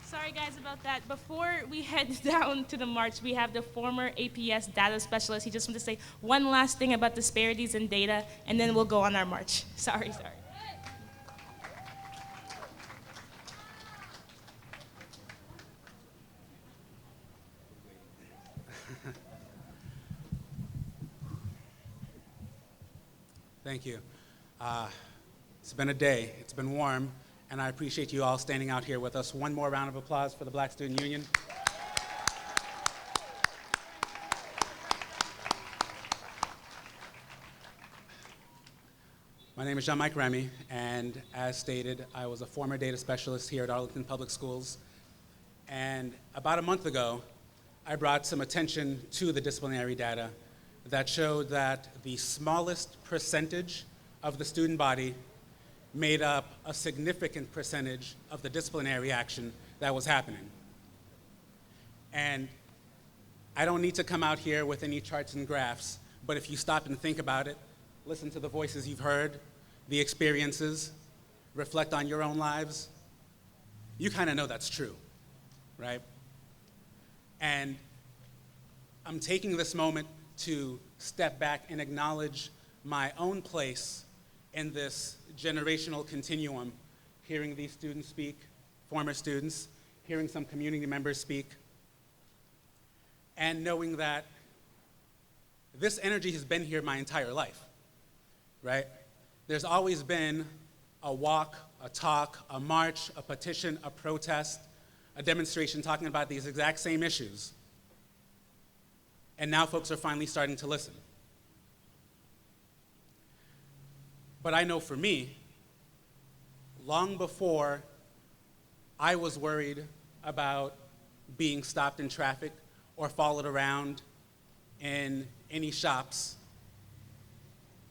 [SPEAKER 5] Sorry guys about that. Before we head down to the march, we have the former APS data specialist. He just wants to say one last thing about disparities in data, and then we'll go on our march. Sorry.
[SPEAKER 19] Thank you. It's been a day. It's been warm. And I appreciate you all standing out here with us. One more round of applause for the Black Student Union. My name is Jean-Mike Remy, and as stated, I was a former data specialist here at Arlington Public Schools. And about a month ago, I brought some attention to the disciplinary data that showed that the smallest percentage of the student body made up a significant percentage of the disciplinary action that was happening. And I don't need to come out here with any charts and graphs, but if you stop and think about it, listen to the voices you've heard, the experiences, reflect on your own lives, you kind of know that's true, right? And I'm taking this moment to step back and acknowledge my own place in this generational continuum, hearing these students speak, former students, hearing some community members speak, and knowing that this energy has been here my entire life, right? There's always been a walk, a talk, a march, a petition, a protest, a demonstration talking about these exact same issues. And now folks are finally starting to listen. But I know for me, long before I was worried about being stopped in traffic or followed around in any shops,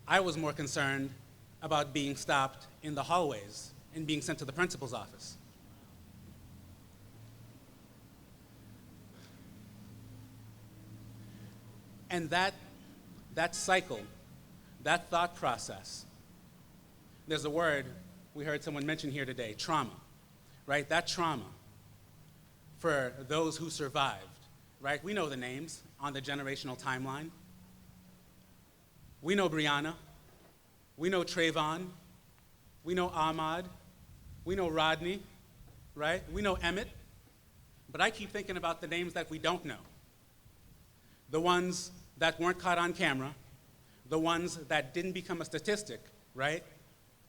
[SPEAKER 19] I was more concerned about being stopped in the hallways and being sent to the principal's office. And that cycle, that thought process, there's a word we heard someone mention here today, trauma, right? That trauma for those who survived, right? We know the names on the generational timeline. We know Brianna. We know Trayvon. We know Ahmaud. We know Rodney, right? We know Emmett. But I keep thinking about the names that we don't know. The ones that weren't caught on camera, the ones that didn't become a statistic, right?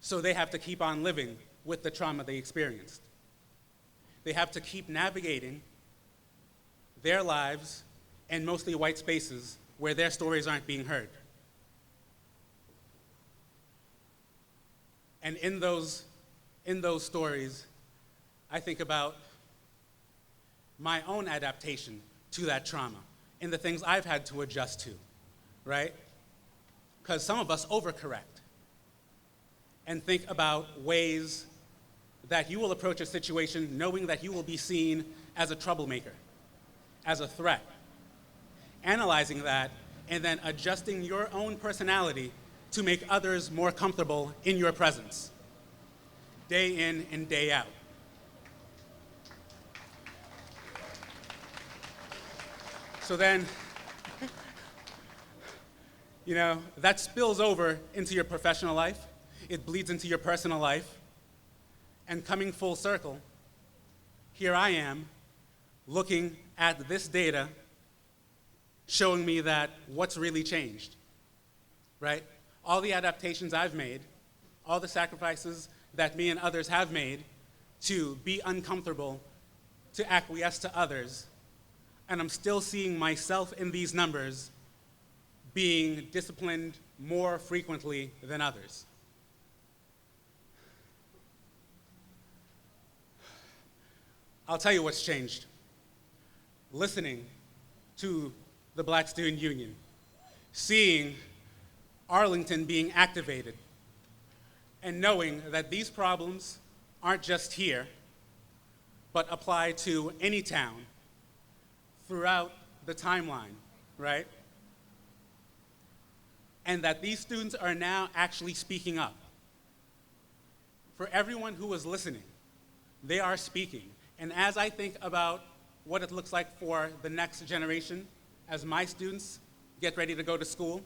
[SPEAKER 19] So they have to keep on living with the trauma they experienced. They have to keep navigating their lives in mostly white spaces where their stories aren't being heard. And in those stories, I think about my own adaptation to that trauma and the things I've had to adjust to, right? Because some of us overcorrect and think about ways that you will approach a situation knowing that you will be seen as a troublemaker, as a threat, analyzing that, and then adjusting your own personality to make others more comfortable in your presence, day in and day out. So then, that spills over into your professional life. It bleeds into your personal life. And coming full circle, here I am looking at this data showing me that what's really changed, right? All the adaptations I've made, all the sacrifices that me and others have made to be uncomfortable, to acquiesce to others, and I'm still seeing myself in these numbers being disciplined more frequently than others. I'll tell you what's changed. Listening to the Black Student Union, seeing Arlington being activated, and knowing that these problems aren't just here, but apply to any town throughout the timeline, right? And that these students are now actually speaking up. For everyone who was listening, they are speaking. And as I think about what it looks like for the next generation, as my students get ready to go to school,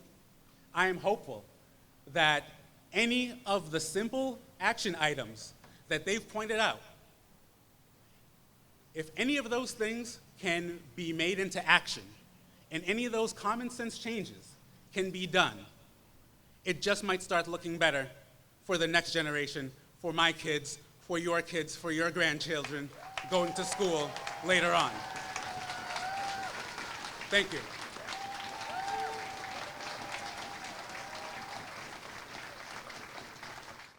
[SPEAKER 19] I am hopeful that any of the simple action items that they've pointed out, if any of those things can be made into action, and any of those common sense changes can be done, it just might start looking better for the next generation, for my kids, for your grandchildren going to school later on. Thank you.